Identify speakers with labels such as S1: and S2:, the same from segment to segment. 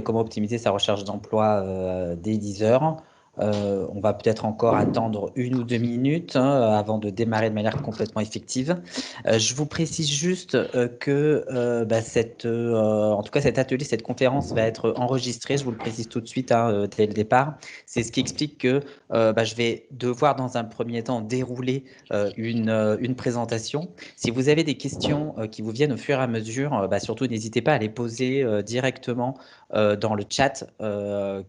S1: comment optimiser sa recherche d'emploi dès 10 heures. On va peut-être encore attendre 1 ou 2 minutes avant de démarrer de manière complètement effective. Je vous précise juste que en tout cas cet atelier, cette conférence va être enregistrée. Je vous le précise tout de suite dès le départ. C'est ce qui explique que je vais devoir dans un premier temps dérouler une présentation. Si vous avez des questions qui vous viennent au fur et à mesure, surtout n'hésitez pas à les poser directement dans le chat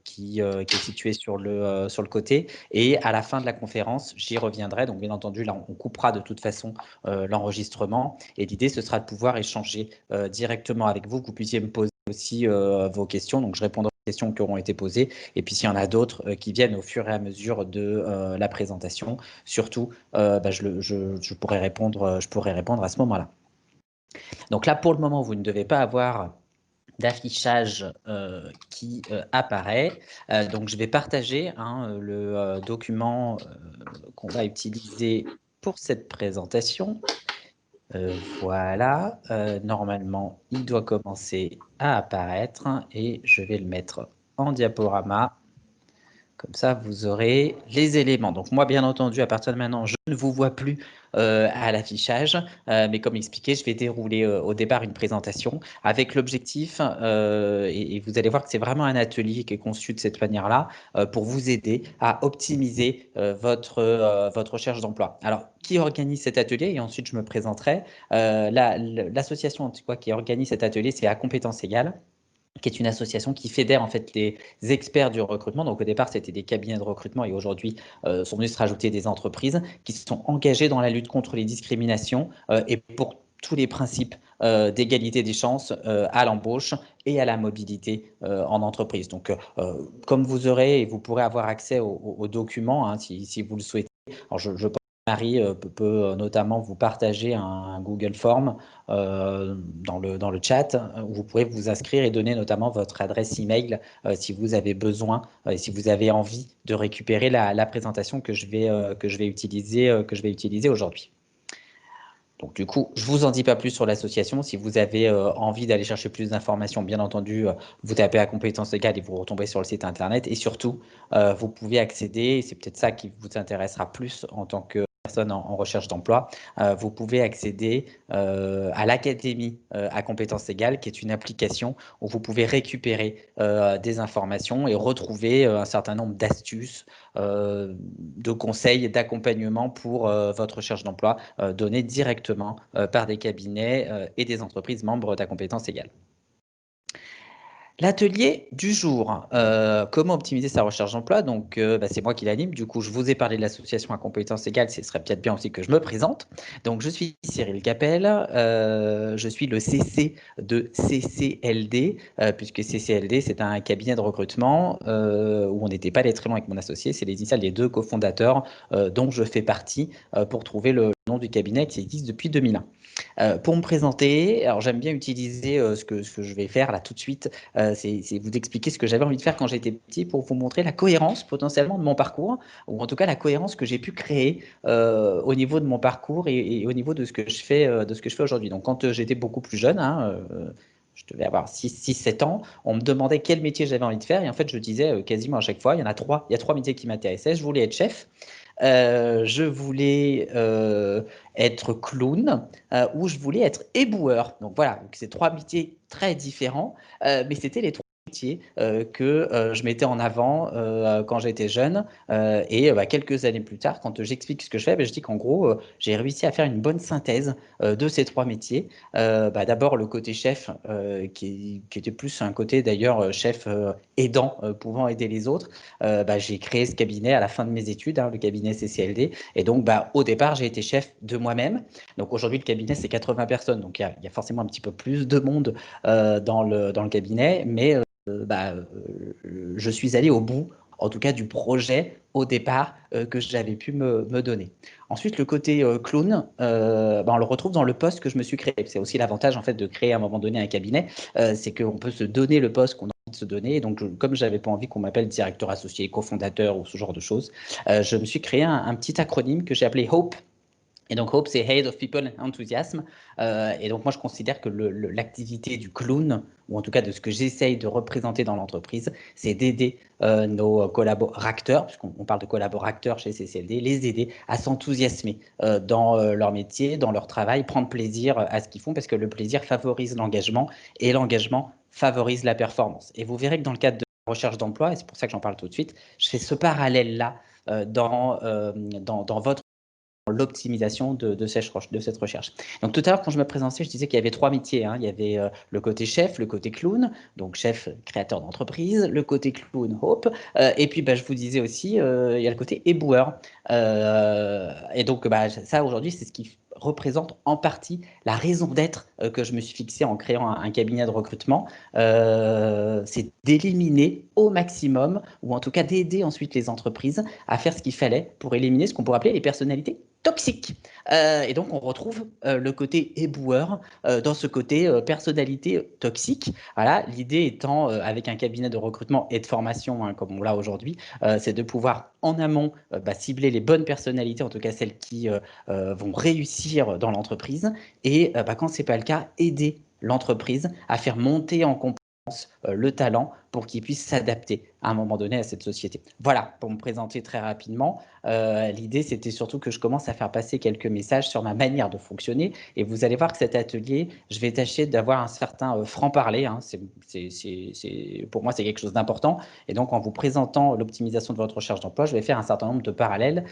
S1: qui est situé sur le côté. Et à la fin de la conférence, j'y reviendrai. Donc, bien entendu, là, on coupera de toute façon l'enregistrement. Et l'idée, ce sera de pouvoir échanger directement avec vous, que vous puissiez me poser aussi vos questions. Donc, je répondrai aux questions qui auront été posées. Et puis, s'il y en a d'autres qui viennent au fur et à mesure de la présentation, surtout, je pourrai répondre à ce moment-là. Donc là, pour le moment, vous ne devez pas avoir d'affichage qui apparaît. Donc, je vais partager le document qu'on va utiliser pour cette présentation. Voilà, normalement, il doit commencer à apparaître et je vais le mettre en diaporama. Comme ça, vous aurez les éléments. Donc moi, bien entendu, à partir de maintenant, je ne vous vois plus à l'affichage, mais comme expliqué, je vais dérouler au départ une présentation avec l'objectif, et vous allez voir que c'est vraiment un atelier qui est conçu de cette manière-là, pour vous aider à optimiser votre recherche d'emploi. Alors, qui organise cet atelier? Et ensuite, je me présenterai. L'association en tout cas, qui organise cet atelier, c'est À Compétences Égales, qui est une association qui fédère en fait les experts du recrutement. Donc au départ, c'était des cabinets de recrutement et aujourd'hui sont venus se rajouter des entreprises qui sont engagées dans la lutte contre les discriminations et pour tous les principes d'égalité des chances à l'embauche et à la mobilité en entreprise. Donc comme vous aurez et vous pourrez avoir accès aux documents si vous le souhaitez. Alors je pense que Marie peut notamment vous partager un Google Form dans le chat, où vous pourrez vous inscrire et donner notamment votre adresse email si vous avez besoin, si vous avez envie de récupérer la présentation que je vais utiliser aujourd'hui. Donc du coup, je vous en dis pas plus sur l'association. Si vous avez envie d'aller chercher plus d'informations, bien entendu, vous tapez À Compétences Égales et vous retombez sur le site internet. Et surtout, vous pouvez accéder, c'est peut-être ça qui vous intéressera plus en tant que personne en recherche d'emploi, vous pouvez accéder à l'Académie À Compétences Égales, qui est une application où vous pouvez récupérer des informations et retrouver un certain nombre d'astuces, de conseils, d'accompagnement pour votre recherche d'emploi donnés directement par des cabinets et des entreprises membres d'À Compétences Égales. L'atelier du jour, comment optimiser sa recherche d'emploi? Donc, c'est moi qui l'anime. Du coup, je vous ai parlé de l'association À Compétences Égales. Ce serait peut-être bien aussi que je me présente. Donc, je suis Cyril Capel. Je suis le CC de CCLD, puisque CCLD, c'est un cabinet de recrutement où on n'était pas allé très loin avec mon associé. C'est les initiales des deux cofondateurs dont je fais partie pour trouver le nom du cabinet qui existe depuis 2001. Pour me présenter, alors j'aime bien utiliser ce que je vais faire là tout de suite, c'est vous expliquer ce que j'avais envie de faire quand j'étais petit pour vous montrer la cohérence potentiellement de mon parcours, ou en tout cas la cohérence que j'ai pu créer au niveau de mon parcours et au niveau de ce que je fais, aujourd'hui. Donc quand j'étais beaucoup plus jeune, je devais avoir 6-7 ans, on me demandait quel métier j'avais envie de faire et en fait je disais quasiment à chaque fois, il y a trois métiers qui m'intéressaient. Je voulais être chef, je voulais être clown ou je voulais être éboueur. Donc voilà, c'est trois métiers très différents, mais c'était les trois métiers que je mettais en avant quand j'étais jeune. Et quelques années plus tard, quand j'explique ce que je fais, je dis qu'en gros, j'ai réussi à faire une bonne synthèse de ces trois métiers. D'abord, le côté chef, qui était plus un côté d'ailleurs chef aidant, pouvant aider les autres. J'ai créé ce cabinet à la fin de mes études, le cabinet CCLD. Et donc, au départ, j'ai été chef de moi-même. Donc aujourd'hui, le cabinet, c'est 80 personnes. Donc il y a forcément un petit peu plus de monde dans le cabinet. Mais je suis allé au bout, en tout cas, du projet au départ que j'avais pu me donner. Ensuite, le côté clown, on le retrouve dans le poste que je me suis créé. C'est aussi l'avantage en fait de créer à un moment donné un cabinet, c'est qu'on peut se donner le poste qu'on a envie de se donner. Et donc, comme j'avais pas envie qu'on m'appelle directeur associé, cofondateur ou ce genre de choses, je me suis créé un petit acronyme que j'ai appelé HOPE. Et donc, Hope, c'est Head of People Enthusiasm. Et donc, moi, je considère que l'activité du clown, ou en tout cas de ce que j'essaye de représenter dans l'entreprise, c'est d'aider nos collaborateurs, puisqu'on parle de collaborateurs chez CCLD, les aider à s'enthousiasmer dans leur métier, dans leur travail, prendre plaisir à ce qu'ils font, parce que le plaisir favorise l'engagement et l'engagement favorise la performance. Et vous verrez que dans le cadre de la recherche d'emploi, et c'est pour ça que j'en parle tout de suite, je fais ce parallèle-là dans votre l'optimisation de cette recherche. Donc tout à l'heure, quand je me présentais, je disais qu'il y avait 3 métiers, hein. Il y avait le côté chef, le côté clown, donc chef, créateur d'entreprise, le côté clown, Hope, et puis je vous disais aussi, il y a le côté éboueur. Et donc ça, aujourd'hui, c'est ce qui représente en partie la raison d'être que je me suis fixé en créant un cabinet de recrutement. C'est d'éliminer au maximum, ou en tout cas d'aider ensuite les entreprises à faire ce qu'il fallait pour éliminer ce qu'on pourrait appeler les personnalités toxique. Et donc, on retrouve le côté éboueur dans ce côté personnalité toxique. Voilà, l'idée étant, avec un cabinet de recrutement et de formation, hein, comme on l'a aujourd'hui, c'est de pouvoir en amont cibler les bonnes personnalités, en tout cas celles qui vont réussir dans l'entreprise, et quand ce n'est pas le cas, aider l'entreprise à faire monter en compétence le talent pour qu'il puisse s'adapter à un moment donné à cette société. Voilà, pour me présenter très rapidement, l'idée c'était surtout que je commence à faire passer quelques messages sur ma manière de fonctionner, et vous allez voir que cet atelier, je vais tâcher d'avoir un certain franc-parler, hein. Pour moi c'est quelque chose d'important, et donc en vous présentant l'optimisation de votre recherche d'emploi, je vais faire un certain nombre de parallèles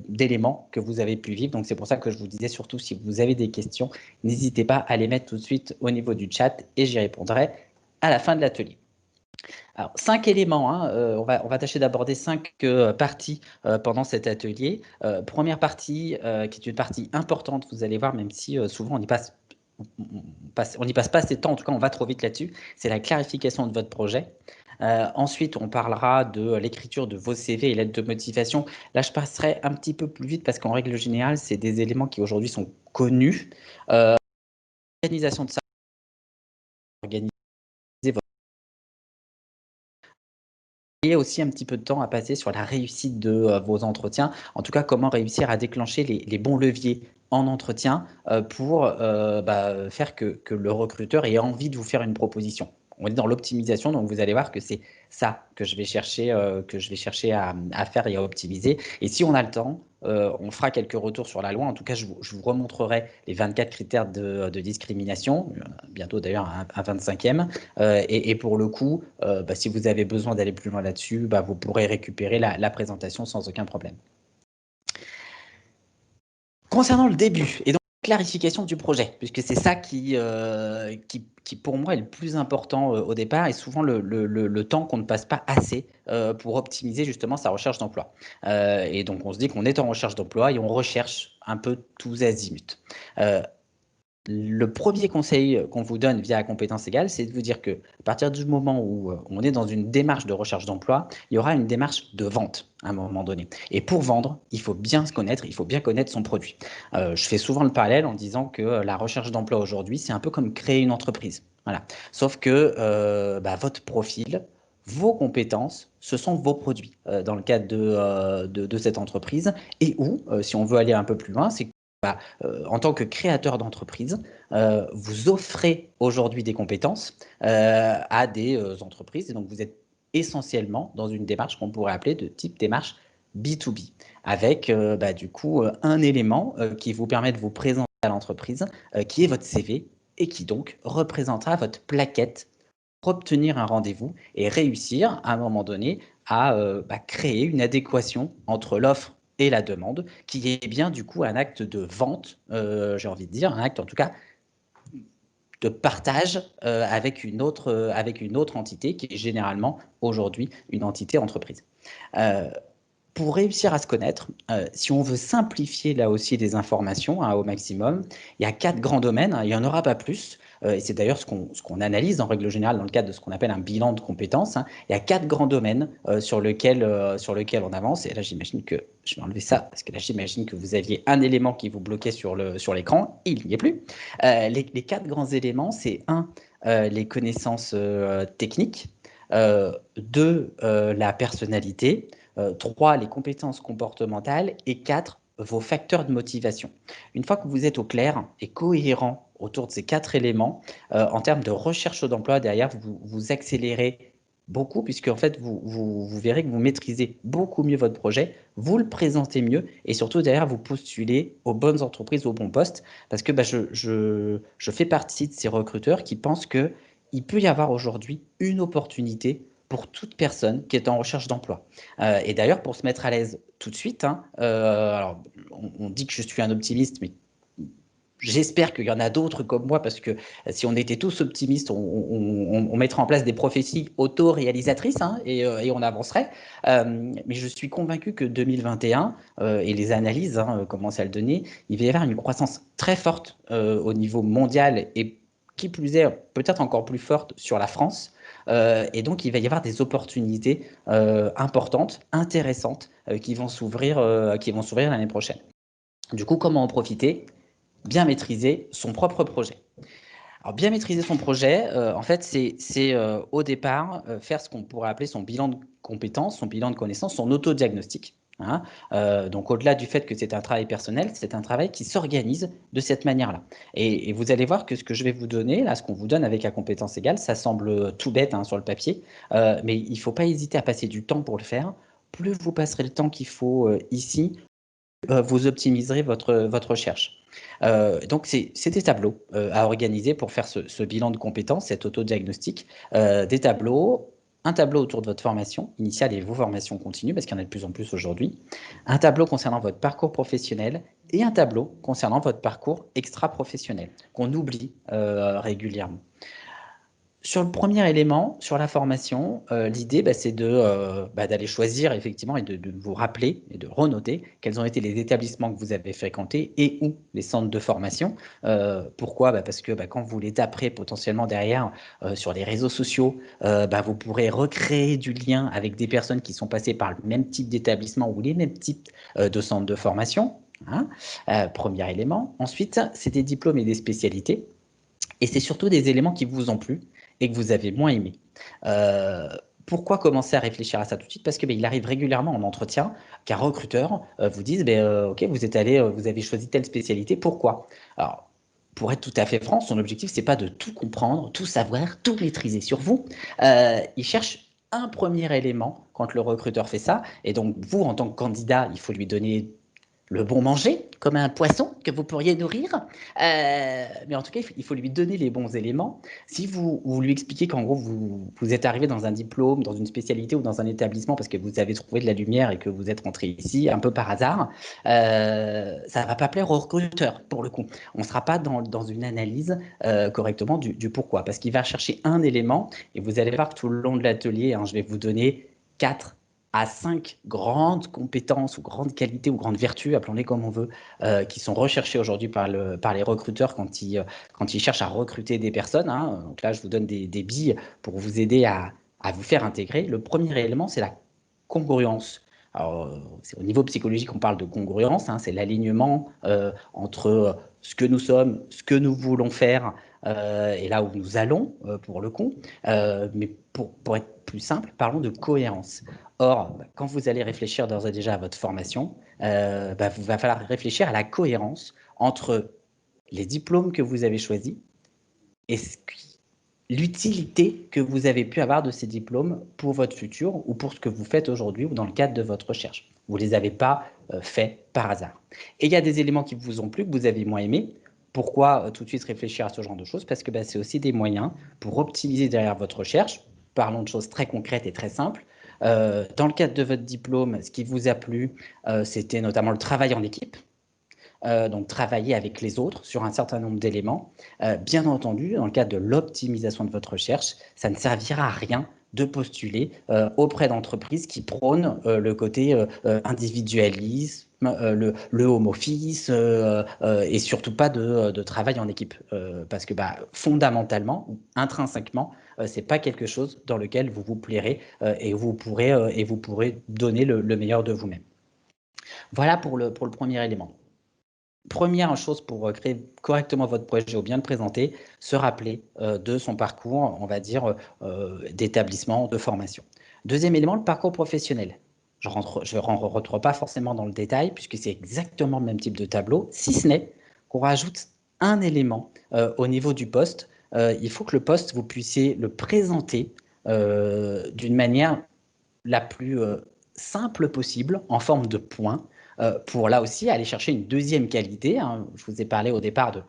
S1: d'éléments que vous avez pu vivre. Donc c'est pour ça que je vous disais, surtout si vous avez des questions, n'hésitez pas à les mettre tout de suite au niveau du chat et j'y répondrai à la fin de l'atelier. Alors, 5 éléments, hein, on va tâcher d'aborder 5 parties pendant cet atelier. Première partie, qui est une partie importante, vous allez voir, même si souvent on n'y passe pas assez de temps, en tout cas on va trop vite là-dessus, c'est la clarification de votre projet. Ensuite, on parlera de l'écriture de vos CV et lettres de motivation. Là, je passerai un petit peu plus vite parce qu'en règle générale, c'est des éléments qui aujourd'hui sont connus. Organisation de ça, organiser et aussi un petit peu de temps à passer sur la réussite de vos entretiens. En tout cas, comment réussir à déclencher les bons leviers en entretien pour faire que le recruteur ait envie de vous faire une proposition. On est dans l'optimisation, donc vous allez voir que c'est ça que je vais chercher à faire et à optimiser. Et si on a le temps, on fera quelques retours sur la loi. En tout cas, je vous remontrerai les 24 critères de discrimination, bientôt d'ailleurs un 25e. Et pour le coup, si vous avez besoin d'aller plus loin là-dessus, vous pourrez récupérer la présentation sans aucun problème. Concernant le début, et donc clarification du projet, puisque c'est ça qui pour moi est le plus important au départ, et souvent le temps qu'on ne passe pas assez pour optimiser justement sa recherche d'emploi. Et donc on se dit qu'on est en recherche d'emploi et on recherche un peu tous azimuts. Le premier conseil qu'on vous donne via Compétences Égales, c'est de vous dire que à partir du moment où on est dans une démarche de recherche d'emploi, il y aura une démarche de vente à un moment donné. Et pour vendre, il faut bien se connaître, il faut bien connaître son produit. Je fais souvent le parallèle en disant que la recherche d'emploi aujourd'hui, c'est un peu comme créer une entreprise. Voilà. Sauf que votre profil, vos compétences, ce sont vos produits dans le cadre de cette entreprise. Et où, si on veut aller un peu plus loin, c'est en tant que créateur d'entreprise, vous offrez aujourd'hui des compétences à des entreprises, et donc vous êtes essentiellement dans une démarche qu'on pourrait appeler de type démarche B2B, avec du coup un élément qui vous permet de vous présenter à l'entreprise, qui est votre CV, et qui donc représentera votre plaquette pour obtenir un rendez-vous et réussir à un moment donné à créer une adéquation entre l'offre et la demande, qui est bien du coup un acte de vente, j'ai envie de dire, un acte en tout cas de partage avec une autre entité qui est généralement aujourd'hui une entité entreprise. Pour réussir à se connaître, si on veut simplifier là aussi les informations au maximum, il y a 4 grands domaines, hein, il n'y en aura pas plus, et c'est d'ailleurs ce qu'on analyse en règle générale dans le cadre de ce qu'on appelle un bilan de compétences. Hein. Il y a 4 grands domaines sur lesquels on avance, et là j'imagine que, je vais enlever ça, parce que là j'imagine que vous aviez un élément qui vous bloquait sur l'écran, il n'y est plus. Les 4 grands éléments, c'est 1, les connaissances techniques, 2, la personnalité, 3, les compétences comportementales, et 4, vos facteurs de motivation. Une fois que vous êtes au clair et cohérent autour de ces 4 éléments, en termes de recherche d'emploi, derrière, vous accélérez beaucoup, puisque en fait, vous verrez que vous maîtrisez beaucoup mieux votre projet, vous le présentez mieux, et surtout, derrière, vous postulez aux bonnes entreprises, aux bons postes, parce que je fais partie de ces recruteurs qui pensent qu'il peut y avoir aujourd'hui une opportunité pour toute personne qui est en recherche d'emploi. Et d'ailleurs, pour se mettre à l'aise tout de suite, hein, alors on dit que je suis un optimiste, mais j'espère qu'il y en a d'autres comme moi, parce que si on était tous optimistes, on mettrait en place des prophéties auto-réalisatrices, hein, et on avancerait. Mais je suis convaincu que 2021, et les analyses commencent à le donner, il va y avoir une croissance très forte au niveau mondial, et qui plus est, peut-être encore plus forte sur la France. Et donc, il va y avoir des opportunités importantes, intéressantes, qui vont s'ouvrir l'année prochaine. Du coup, comment en profiter? Bien maîtriser son propre projet. Alors, bien maîtriser son projet, en fait, c'est au départ faire ce qu'on pourrait appeler son bilan de compétences, son bilan de connaissances, son autodiagnostic. Hein. Donc, au-delà du fait que c'est un travail personnel, c'est un travail qui s'organise de cette manière-là. Et vous allez voir que ce que je vais vous donner, là, ce qu'on vous donne avec la compétence égale, ça semble tout bête sur le papier, mais il ne faut pas hésiter à passer du temps pour le faire. Plus vous passerez le temps qu'il faut ici, vous optimiserez votre recherche. Donc, c'est des tableaux à organiser pour faire ce bilan de compétences, cet autodiagnostic. Des tableaux, un tableau autour de votre formation initiale et vos formations continues, parce qu'il y en a de plus en plus aujourd'hui, un tableau concernant votre parcours professionnel et un tableau concernant votre parcours extra-professionnel, qu'on oublie régulièrement. Sur le premier élément, sur la formation, l'idée, c'est d'aller choisir effectivement et de vous rappeler et de renoter quels ont été les établissements que vous avez fréquentés et ou les centres de formation. Pourquoi? Parce que quand vous les taperez potentiellement derrière sur les réseaux sociaux, vous pourrez recréer du lien avec des personnes qui sont passées par le même type d'établissement ou les mêmes types de centres de formation. Hein. Premier élément. Ensuite, c'est des diplômes et des spécialités. Et c'est surtout des éléments qui vous ont plu et que vous avez moins aimé. Pourquoi commencer à réfléchir à ça tout de suite? Parce que il arrive régulièrement en entretien qu'un recruteur vous dise ok, vous êtes allé, vous avez choisi telle spécialité, pourquoi? Alors, pour être tout à fait franc, son objectif, c'est pas de tout comprendre, tout savoir, tout maîtriser sur vous. Il cherche un premier élément quand le recruteur fait ça. Et donc, vous, en tant que candidat, il faut lui donner le bon manger, comme un poisson que vous pourriez nourrir. Mais en tout cas, il faut lui donner les bons éléments. Si vous lui expliquez qu'en gros, vous êtes arrivé dans un diplôme, dans une spécialité ou dans un établissement parce que vous avez trouvé de la lumière et que vous êtes rentré ici un peu par hasard, ça ne va pas plaire au recruteur, pour le coup. On ne sera pas dans une analyse correctement du pourquoi. Parce qu'il va chercher un élément et vous allez voir que tout le long de l'atelier, je vais vous donner 4 à 5 grandes compétences ou grandes qualités ou grandes vertus, appelons-les comme on veut, qui sont recherchées aujourd'hui par les recruteurs quand ils cherchent à recruter des personnes. Hein. Donc là, je vous donne des billes pour vous aider à vous faire intégrer. Le premier élément, c'est la congruence. Alors, c'est au niveau psychologique, on parle de congruence, c'est l'alignement entre ce que nous sommes, ce que nous voulons faire, et là où nous allons, pour le coup. Mais pour être plus simple, parlons de cohérence. Or, quand vous allez réfléchir d'ores et déjà à votre formation, il va falloir réfléchir à la cohérence entre les diplômes que vous avez choisis et l'utilité que vous avez pu avoir de ces diplômes pour votre futur ou pour ce que vous faites aujourd'hui ou dans le cadre de votre recherche. Vous ne les avez pas faits par hasard. Et il y a des éléments qui vous ont plu, que vous avez moins aimés. Pourquoi tout de suite réfléchir à ce genre de choses? Parce que c'est aussi des moyens pour optimiser derrière votre recherche. Parlons de choses très concrètes et très simples. Dans le cadre de votre diplôme, ce qui vous a plu, c'était notamment le travail en équipe. Donc travailler avec les autres sur un certain nombre d'éléments. Bien entendu, dans le cadre de l'optimisation de votre recherche, ça ne servira à rien de postuler auprès d'entreprises qui prônent le côté individualisme, le home office et surtout pas de travail en équipe. Parce que fondamentalement, intrinsèquement, c'est pas quelque chose dans lequel vous vous plairez et vous pourrez donner le meilleur de vous-même. Voilà pour le premier élément. Première chose pour créer correctement votre projet ou bien le présenter, se rappeler de son parcours, on va dire, d'établissement, de formation. Deuxième élément, le parcours professionnel. je rentre pas forcément dans le détail puisque c'est exactement le même type de tableau, si ce n'est qu'on rajoute un élément au niveau du poste. Il faut que le poste, vous puissiez le présenter d'une manière la plus simple possible, en forme de point, pour là aussi aller chercher une deuxième qualité. Hein. Je vous ai parlé au départ de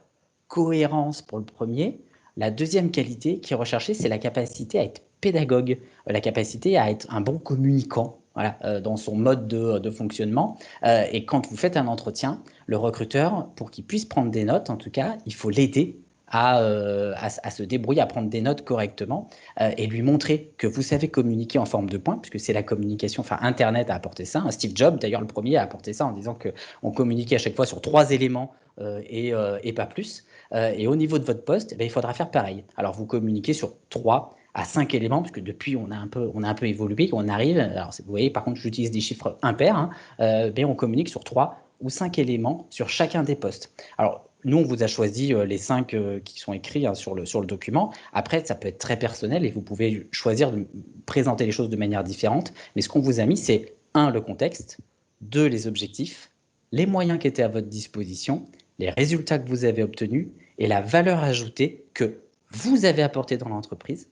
S1: cohérence pour le premier. La deuxième qualité qui est recherchée, c'est la capacité à être pédagogue, la capacité à être un bon communicant. Voilà, dans son mode de fonctionnement. Et quand vous faites un entretien, le recruteur, pour qu'il puisse prendre des notes, en tout cas, il faut l'aider à se débrouiller, à prendre des notes correctement et lui montrer que vous savez communiquer en forme de points, puisque c'est la communication, enfin Internet a apporté ça. Steve Jobs, d'ailleurs, le premier a apporté ça en disant qu'on communiquait à chaque fois sur 3 éléments et pas plus. Et au niveau de votre poste, il faudra faire pareil. Alors, vous communiquez sur 3 à 5 éléments, parce que depuis, on a un peu évolué, on arrive, alors vous voyez, par contre, j'utilise des chiffres impairs, hein, mais on communique sur 3 ou 5 éléments sur chacun des postes. Alors, nous, on vous a choisi les 5 qui sont écrits hein, sur le document. Après, ça peut être très personnel et vous pouvez choisir de présenter les choses de manière différente. Mais ce qu'on vous a mis, c'est 1, le contexte, 2, les objectifs, les moyens qui étaient à votre disposition, les résultats que vous avez obtenus et la valeur ajoutée que vous avez apportée dans l'entreprise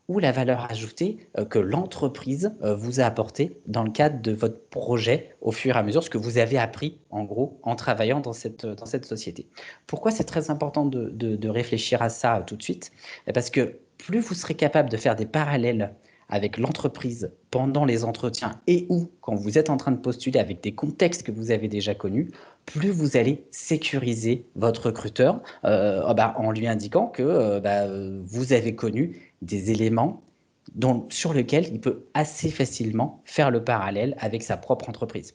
S1: ou la valeur ajoutée que l'entreprise vous a apportée dans le cadre de votre projet au fur et à mesure, ce que vous avez appris en gros en travaillant dans cette société. Pourquoi c'est très important de réfléchir à ça tout de suite? Parce que plus vous serez capable de faire des parallèles avec l'entreprise pendant les entretiens et ou quand vous êtes en train de postuler avec des contextes que vous avez déjà connus, plus vous allez sécuriser votre recruteur en lui indiquant que vous avez connu des éléments sur lesquels il peut assez facilement faire le parallèle avec sa propre entreprise.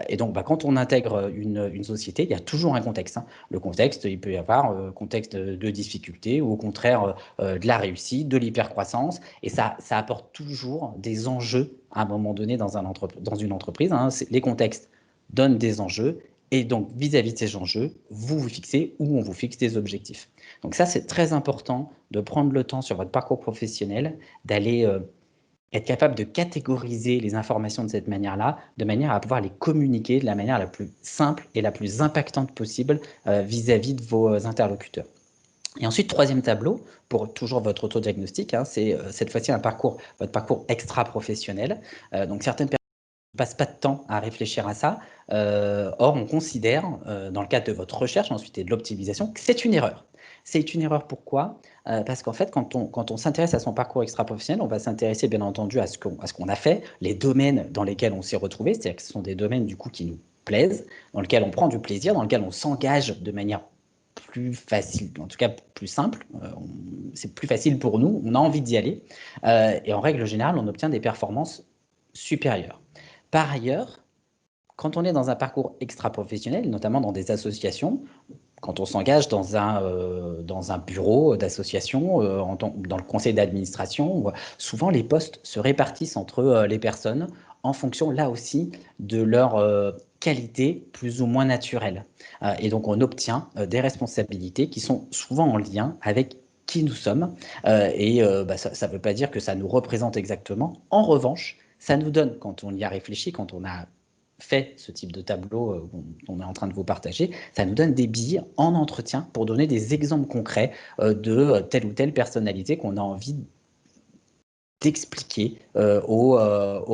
S1: Et donc, quand on intègre une société, il y a toujours un contexte. Hein. Le contexte, il peut y avoir contexte de difficulté ou au contraire de la réussite, de l'hypercroissance. Et ça apporte toujours des enjeux à un moment donné dans une entreprise. Hein. Les contextes donnent des enjeux. Et donc, vis-à-vis de ces enjeux, vous vous fixez ou on vous fixe des objectifs. Donc ça, c'est très important de prendre le temps sur votre parcours professionnel, d'aller être capable de catégoriser les informations de cette manière-là, de manière à pouvoir les communiquer de la manière la plus simple et la plus impactante possible vis-à-vis de vos interlocuteurs. Et ensuite, troisième tableau, pour toujours votre autodiagnostic, hein, c'est cette fois-ci votre parcours extra-professionnel. Donc certaines personnes ne passent pas de temps à réfléchir à ça. Or, on considère, dans le cadre de votre recherche ensuite et de l'optimisation, que c'est une erreur. C'est une erreur pourquoi? Parce qu'en fait, quand on s'intéresse à son parcours extra-professionnel, on va s'intéresser bien entendu à ce qu'on a fait, les domaines dans lesquels on s'est retrouvé, c'est-à-dire que ce sont des domaines du coup qui nous plaisent, dans lesquels on prend du plaisir, dans lesquels on s'engage de manière plus facile, en tout cas plus simple, c'est plus facile pour nous, on a envie d'y aller, et en règle générale, on obtient des performances supérieures. Par ailleurs, quand on est dans un parcours extra-professionnel, notamment dans des associations, quand on s'engage dans un bureau d'association, dans le conseil d'administration, souvent les postes se répartissent entre les personnes en fonction, là aussi, de leur qualité plus ou moins naturelle. Et donc, on obtient des responsabilités qui sont souvent en lien avec qui nous sommes. Ça ne veut pas dire que ça nous représente exactement. En revanche, ça nous donne, quand on y a réfléchi, quand on a fait ce type de tableau qu'on est en train de vous partager, ça nous donne des billes en entretien pour donner des exemples concrets de telle ou telle personnalité qu'on a envie d'expliquer aux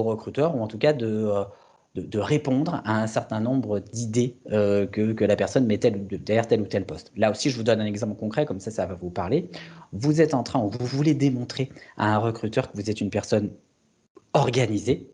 S1: recruteurs, ou en tout cas de répondre à un certain nombre d'idées que la personne met derrière tel ou tel poste. Là aussi, je vous donne un exemple concret, comme ça va vous parler. Vous êtes en train, ou vous voulez démontrer à un recruteur que vous êtes une personne organisée,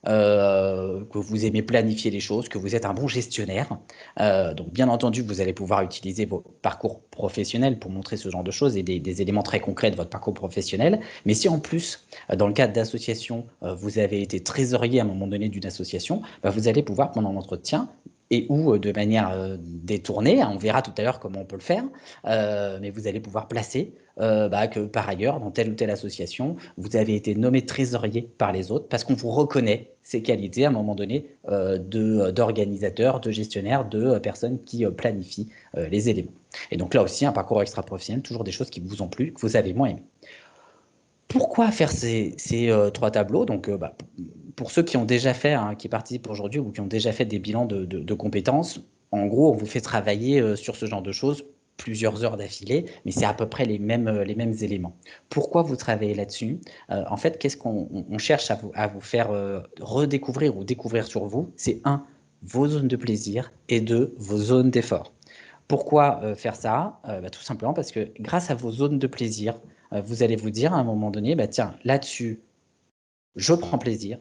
S1: que vous aimez planifier les choses, que vous êtes un bon gestionnaire. Donc, bien entendu, vous allez pouvoir utiliser vos parcours professionnels pour montrer ce genre de choses et des éléments très concrets de votre parcours professionnel. Mais si en plus, dans le cadre d'association, vous avez été trésorier à un moment donné d'une association, vous allez pouvoir, pendant l'entretien, et ou de manière détournée, hein, on verra tout à l'heure comment on peut le faire, mais vous allez pouvoir placer que par ailleurs, dans telle ou telle association, vous avez été nommé trésorier par les autres parce qu'on vous reconnaît ces qualités à un moment donné d'organisateur, de gestionnaire, de personnes qui planifient les éléments. Et donc là aussi, un parcours extra-professionnel, toujours des choses qui vous ont plu, que vous avez moins aimé. Pourquoi faire ces 3 tableaux? Donc, pour ceux qui ont déjà fait, hein, qui participent aujourd'hui ou qui ont déjà fait des bilans de compétences, en gros, on vous fait travailler sur ce genre de choses plusieurs heures d'affilée, mais c'est à peu près les mêmes éléments. Pourquoi vous travaillez là-dessus? En fait, qu'est-ce qu'on cherche à vous faire redécouvrir ou découvrir sur vous? C'est un, vos zones de plaisir et deux, vos zones d'effort. Pourquoi faire ça? Tout simplement parce que grâce à vos zones de plaisir, vous allez vous dire à un moment donné, bah, tiens, là-dessus, je prends plaisir.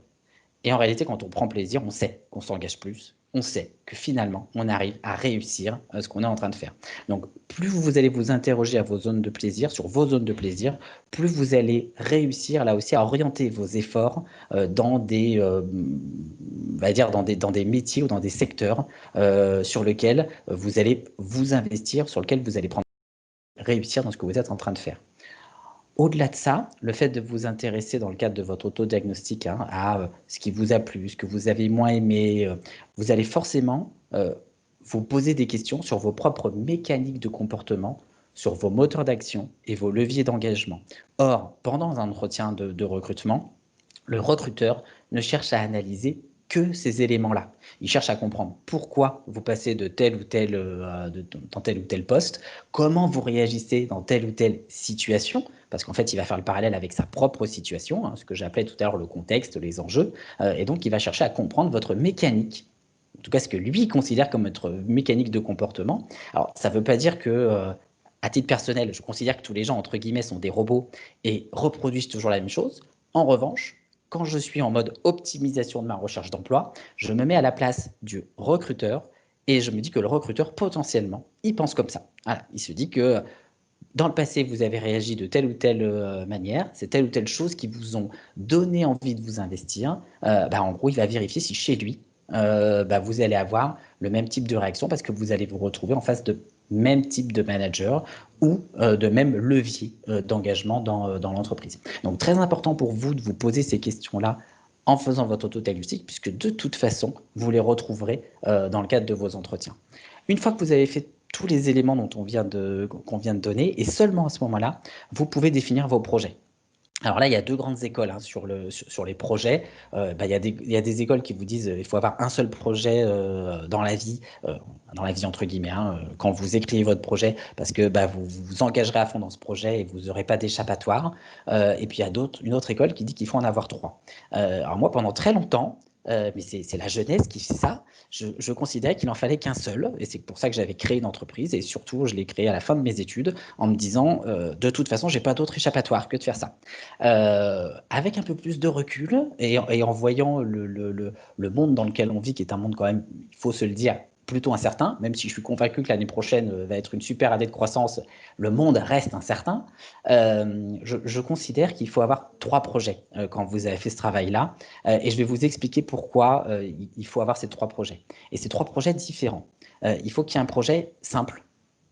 S1: Et en réalité, quand on prend plaisir, on sait qu'on s'engage plus. On sait que finalement, on arrive à réussir ce qu'on est en train de faire. Donc, plus vous allez vous interroger à vos zones de plaisir, sur vos zones de plaisir, plus vous allez réussir là aussi à orienter vos efforts dans des, on va dire dans des métiers ou dans des secteurs sur lesquels vous allez vous investir, sur lesquels vous allez prendre réussir dans ce que vous êtes en train de faire. Au-delà de ça, le fait de vous intéresser dans le cadre de votre autodiagnostic hein, à ce qui vous a plu, ce que vous avez moins aimé, vous allez forcément vous poser des questions sur vos propres mécaniques de comportement, sur vos moteurs d'action et vos leviers d'engagement. Or, pendant un entretien de recrutement, le recruteur ne cherche à analyser que ces éléments-là. Il cherche à comprendre pourquoi vous passez de tel ou tel, dans tel ou tel poste, comment vous réagissez dans telle ou telle situation, parce qu'en fait, il va faire le parallèle avec sa propre situation, hein, ce que j'appelais tout à l'heure le contexte, les enjeux, et donc il va chercher à comprendre votre mécanique, en tout cas ce que lui considère comme votre mécanique de comportement. Alors, ça ne veut pas dire que, à titre personnel, je considère que tous les gens, entre guillemets, sont des robots et reproduisent toujours la même chose. En revanche, quand je suis en mode optimisation de ma recherche d'emploi, je me mets à la place du recruteur et je me dis que le recruteur, potentiellement, il pense comme ça. Voilà. Il se dit que dans le passé, vous avez réagi de telle ou telle manière, c'est telle ou telle chose qui vous ont donné envie de vous investir. En gros, il va vérifier si chez lui, vous allez avoir le même type de réaction parce que vous allez vous retrouver en face de même type de manager ou de même levier d'engagement dans l'entreprise. Donc, très important pour vous de vous poser ces questions-là en faisant votre autodiagnostic, puisque de toute façon, vous les retrouverez dans le cadre de vos entretiens. Une fois que vous avez fait tous les éléments dont qu'on vient de donner, et seulement à ce moment-là, vous pouvez définir vos projets. Alors là, il y a deux grandes écoles hein, sur les projets. Il y a des écoles qui vous disent qu'il faut avoir un seul projet dans la vie entre guillemets, hein, quand vous écrivez votre projet, parce que vous vous engagerez à fond dans ce projet et vous n'aurez pas d'échappatoire. Et puis il y a une autre école qui dit qu'il faut en avoir trois. Alors moi, pendant très longtemps, mais c'est la jeunesse qui fait ça. Je considérais qu'il en fallait qu'un seul, et c'est pour ça que j'avais créé une entreprise, et surtout, je l'ai créée à la fin de mes études, en me disant, de toute façon, j'ai pas d'autre échappatoire que de faire ça. Avec un peu plus de recul, et en voyant le monde dans lequel on vit, qui est un monde quand même, il faut se le dire, plutôt incertain, même si je suis convaincu que l'année prochaine va être une super année de croissance, le monde reste incertain. Je considère qu'il faut avoir trois projets quand vous avez fait ce travail-là. Et je vais vous expliquer pourquoi il faut avoir ces trois projets. Et ces trois projets différents. Il faut qu'il y ait un projet simple.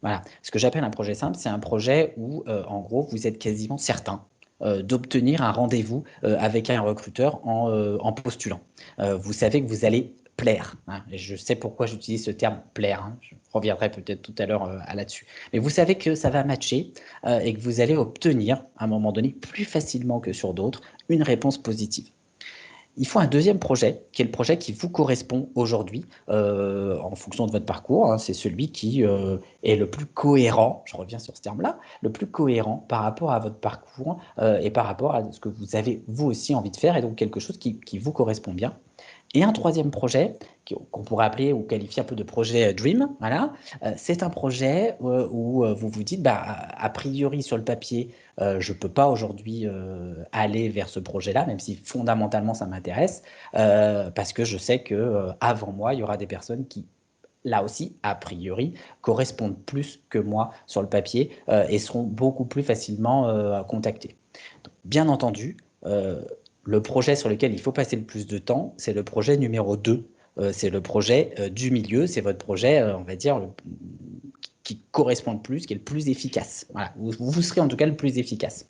S1: Voilà. Ce que j'appelle un projet simple, c'est un projet où, en gros, vous êtes quasiment certain d'obtenir un rendez-vous avec un recruteur en postulant. Vous savez que vous allez plaire. Hein, et je sais pourquoi j'utilise ce terme plaire. Hein, je reviendrai peut-être tout à l'heure là-dessus. Mais vous savez que ça va matcher et que vous allez obtenir, à un moment donné, plus facilement que sur d'autres, une réponse positive. Il faut un deuxième projet, qui est le projet qui vous correspond aujourd'hui, en fonction de votre parcours. Hein, c'est celui qui est le plus cohérent, je reviens sur ce terme-là, le plus cohérent par rapport à votre parcours et par rapport à ce que vous avez vous aussi envie de faire, et donc quelque chose qui vous correspond bien. Et un troisième projet, qu'on pourrait appeler ou qualifier un peu de projet Dream, voilà, c'est un projet où vous vous dites, a priori sur le papier, je ne peux pas aujourd'hui aller vers ce projet-là, même si fondamentalement ça m'intéresse, parce que je sais que avant moi, il y aura des personnes qui, là aussi, a priori, correspondent plus que moi sur le papier et seront beaucoup plus facilement contactées. Donc, bien entendu, le projet sur lequel il faut passer le plus de temps, c'est le projet numéro 2. C'est le projet du milieu, c'est votre projet, on va dire, qui correspond le plus, qui est le plus efficace. Voilà. Vous serez en tout cas le plus efficace.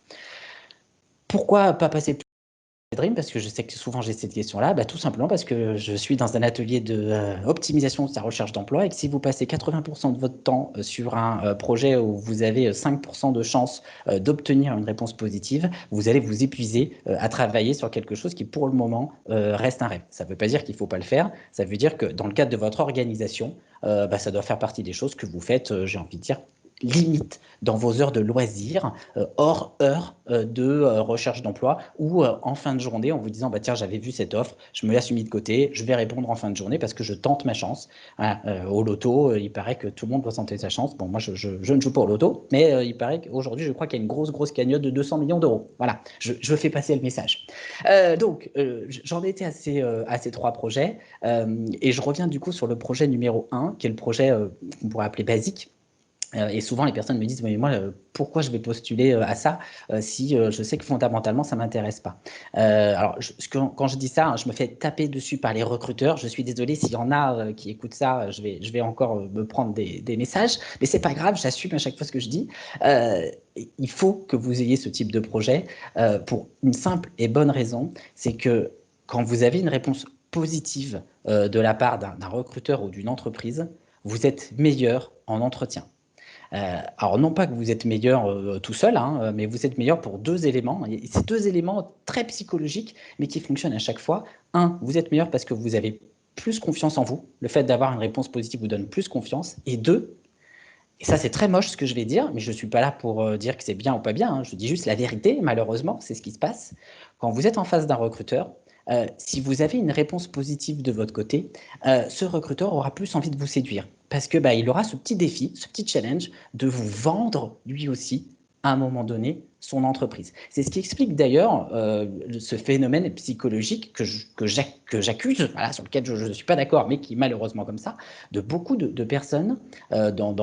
S1: Pourquoi pas passer plus Dream, parce que je sais que souvent j'ai cette question-là, tout simplement parce que je suis dans un atelier de optimisation de sa recherche d'emploi et que si vous passez 80% de votre temps sur un projet où vous avez 5% de chances d'obtenir une réponse positive, vous allez vous épuiser à travailler sur quelque chose qui pour le moment reste un rêve. Ça ne veut pas dire qu'il ne faut pas le faire, ça veut dire que dans le cadre de votre organisation, ça doit faire partie des choses que vous faites, j'ai envie de dire, limite dans vos heures de loisirs, hors heures de recherche d'emploi ou en fin de journée en vous disant tiens, j'avais vu cette offre, je me la suis mis de côté, je vais répondre en fin de journée parce que je tente ma chance. Voilà, au loto, il paraît que tout le monde doit tenter sa chance. Bon, moi, je ne joue pas au loto, mais il paraît qu'aujourd'hui, je crois qu'il y a une grosse cagnotte de 200 millions d'euros. Voilà, je fais passer le message. J'en étais à ces 3 projets et je reviens du coup sur le projet numéro 1, qui est le projet qu'on pourrait appeler basique. Et souvent, les personnes me disent, mais moi, pourquoi je vais postuler à ça si je sais que fondamentalement, ça ne m'intéresse pas. Alors, quand je dis ça, hein, je me fais taper dessus par les recruteurs. Je suis désolé s'il y en a qui écoutent ça, je vais encore me prendre des messages, mais c'est pas grave, j'assume à chaque fois ce que je dis. Il faut que vous ayez ce type de projet pour une simple et bonne raison, c'est que quand vous avez une réponse positive de la part d'un recruteur ou d'une entreprise, vous êtes meilleur en entretien. Alors non pas que vous êtes meilleur tout seul, hein, mais vous êtes meilleur pour 2 éléments. Et ces 2 éléments très psychologiques, mais qui fonctionnent à chaque fois. Un, vous êtes meilleur parce que vous avez plus confiance en vous. Le fait d'avoir une réponse positive vous donne plus confiance. Et 2, et ça c'est très moche ce que je vais dire, mais je ne suis pas là pour dire que c'est bien ou pas bien, hein. Je dis juste la vérité, malheureusement, c'est ce qui se passe. Quand vous êtes en face d'un recruteur, si vous avez une réponse positive de votre côté, ce recruteur aura plus envie de vous séduire parce que il aura ce petit défi, ce petit challenge de vous vendre lui aussi à un moment donné son entreprise. C'est ce qui explique d'ailleurs ce phénomène psychologique que j'accuse, voilà, sur lequel je ne suis pas d'accord, mais qui est malheureusement comme ça, de beaucoup de personnes dans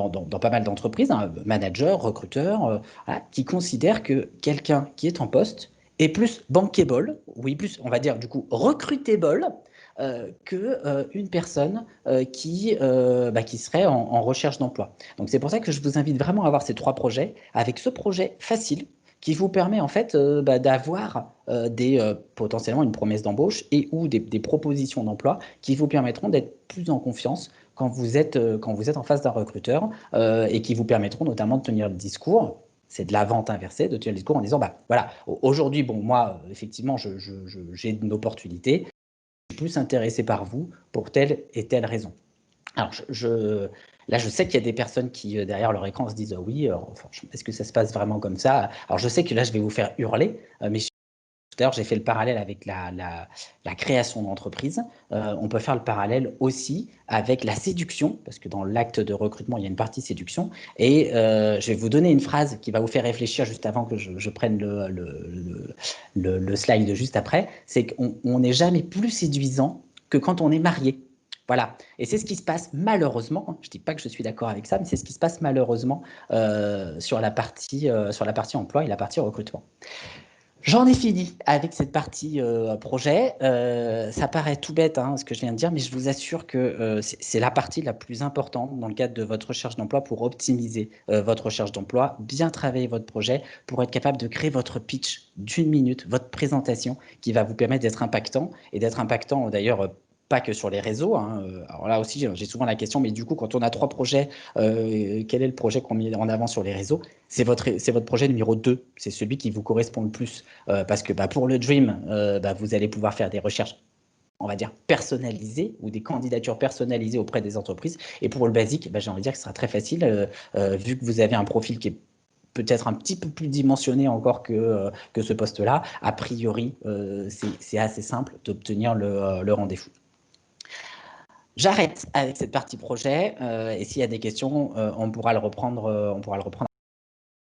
S1: pas mal d'entreprises, hein, managers, recruteurs, voilà, qui considèrent que quelqu'un qui est en poste est plus bankable, oui, plus, on va dire, du coup, recrutable qu'une personne qui serait en recherche d'emploi. Donc, c'est pour ça que je vous invite vraiment à avoir ces 3 projets, avec ce projet facile qui vous permet en fait d'avoir potentiellement une promesse d'embauche et ou des propositions d'emploi qui vous permettront d'être plus en confiance quand vous êtes en face d'un recruteur et qui vous permettront notamment de tenir le discours. C'est de la vente inversée, de tenir le discours en disant voilà, aujourd'hui, bon, moi, effectivement, j'ai une opportunité, je suis plus intéressé par vous pour telle et telle raison. Alors, là, je sais qu'il y a des personnes qui, derrière leur écran, se disent oui, est-ce que ça se passe vraiment comme ça? Alors, je sais que là, je vais vous faire hurler, mais tout à l'heure, j'ai fait le parallèle avec la création d'entreprise. On peut faire le parallèle aussi avec la séduction, parce que dans l'acte de recrutement, il y a une partie séduction. Et je vais vous donner une phrase qui va vous faire réfléchir juste avant que je prenne le slide juste après. C'est qu'on n'est jamais plus séduisant que quand on est marié. Voilà. Et c'est ce qui se passe malheureusement, je ne dis pas que je suis d'accord avec ça, mais c'est ce qui se passe malheureusement sur la partie emploi et la partie recrutement. J'en ai fini avec cette partie projet. Ça paraît tout bête, hein, ce que je viens de dire, mais je vous assure que c'est la partie la plus importante dans le cadre de votre recherche d'emploi pour optimiser votre recherche d'emploi, bien travailler votre projet pour être capable de créer votre pitch d'1 minute, votre présentation qui va vous permettre d'être impactant et d'être impactant d'ailleurs pas que sur les réseaux, hein. Alors là aussi, j'ai souvent la question, mais du coup, quand on a 3 projets, quel est le projet qu'on met en avant sur les réseaux? C'est votre projet numéro 2, c'est celui qui vous correspond le plus. Parce que pour le Dream, vous allez pouvoir faire des recherches, on va dire, personnalisées ou des candidatures personnalisées auprès des entreprises. Et pour le basique, j'ai envie de dire que ce sera très facile, vu que vous avez un profil qui est peut-être un petit peu plus dimensionné encore que ce poste-là. A priori, c'est assez simple d'obtenir le rendez-vous. J'arrête avec cette partie projet et s'il y a des questions, on pourra le reprendre.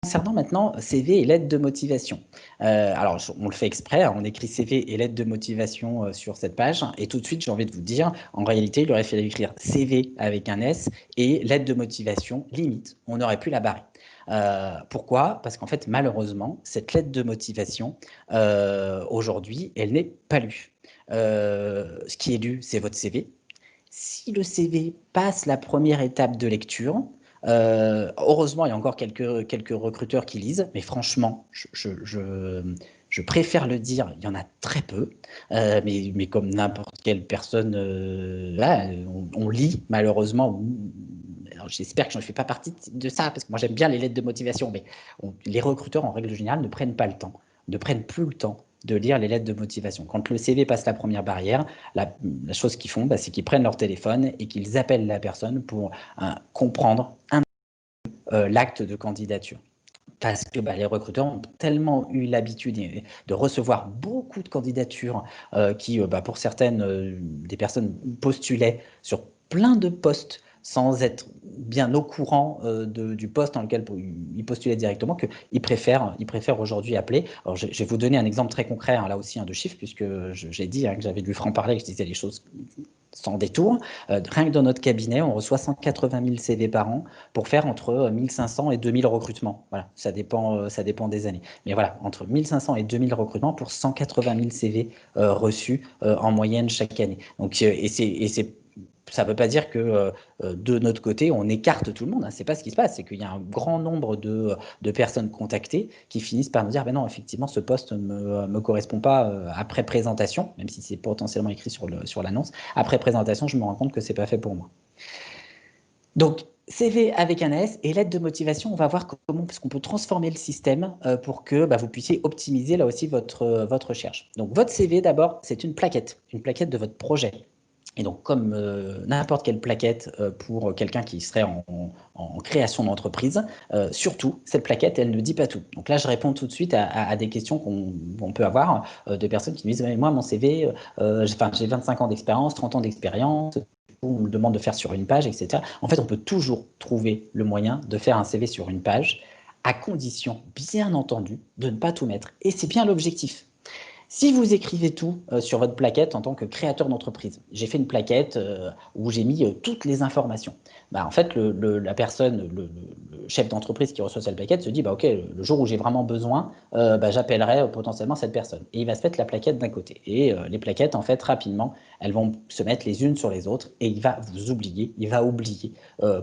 S1: Concernant maintenant CV et lettre de motivation. Alors, on le fait exprès, hein, on écrit CV et lettre de motivation sur cette page. Et tout de suite, j'ai envie de vous dire, en réalité, il aurait fallu écrire CV avec un S et lettre de motivation, limite, on aurait pu la barrer. Pourquoi? Parce qu'en fait, malheureusement, cette lettre de motivation, aujourd'hui, elle n'est pas lue. Ce qui est lu, c'est votre CV. Si le CV passe la première étape de lecture, heureusement, il y a encore quelques recruteurs qui lisent, mais franchement, je Je préfère le dire, il y en a très peu, mais comme n'importe quelle personne, voilà, on lit malheureusement. J'espère que je ne fais pas partie de ça, parce que moi j'aime bien les lettres de motivation, mais les recruteurs en règle générale ne prennent pas le temps, ne prennent plus le temps de lire les lettres de motivation. Quand le CV passe la première barrière, la chose qu'ils font, c'est qu'ils prennent leur téléphone et qu'ils appellent la personne pour comprendre l'acte de candidature. Parce que les recruteurs ont tellement eu l'habitude de recevoir beaucoup de candidatures qui, pour certaines, des personnes postulaient sur plein de postes sans être bien au courant du poste dans lequel ils postulaient directement, qu'ils préfèrent aujourd'hui appeler. Alors, je vais vous donner un exemple très concret, là aussi, de chiffres, puisque j'ai dit que j'avais du franc-parler, que je disais les choses sans détour. Rien que dans notre cabinet, on reçoit 180 000 CV par an pour faire entre 1500 et 2000 recrutements. Voilà, ça dépend des années. Mais voilà, entre 1500 et 2000 recrutements pour 180 000 CV reçus en moyenne chaque année. Donc, ça ne veut pas dire que de notre côté, on écarte tout le monde. Ce n'est pas ce qui se passe. C'est qu'il y a un grand nombre de personnes contactées qui finissent par nous dire non, effectivement, ce poste ne me correspond pas après présentation, même si c'est potentiellement écrit sur l'annonce. Après présentation, je me rends compte que ce n'est pas fait pour moi. Donc, CV avec un S et lettre de motivation, on va voir comment parce qu'on peut transformer le système pour que vous puissiez optimiser là aussi votre recherche. Donc, votre CV, d'abord, c'est une plaquette de votre projet. Et donc, comme n'importe quelle plaquette pour quelqu'un qui serait en création d'entreprise, surtout, cette plaquette, elle ne dit pas tout. Donc là, je réponds tout de suite à des questions qu'on peut avoir de personnes qui me disent « Moi, mon CV, j'ai 25 ans d'expérience, 30 ans d'expérience, on me demande de faire sur une page, etc. » En fait, on peut toujours trouver le moyen de faire un CV sur une page, à condition, bien entendu, de ne pas tout mettre. Et c'est bien l'objectif. Si vous écrivez tout sur votre plaquette en tant que créateur d'entreprise, j'ai fait une plaquette où j'ai mis toutes les informations. En fait, la personne, le chef d'entreprise qui reçoit cette plaquette se dit ok, le jour où j'ai vraiment besoin, j'appellerai potentiellement cette personne. Et il va se mettre la plaquette d'un côté. Et les plaquettes, en fait, rapidement, elles vont se mettre les unes sur les autres et il va oublier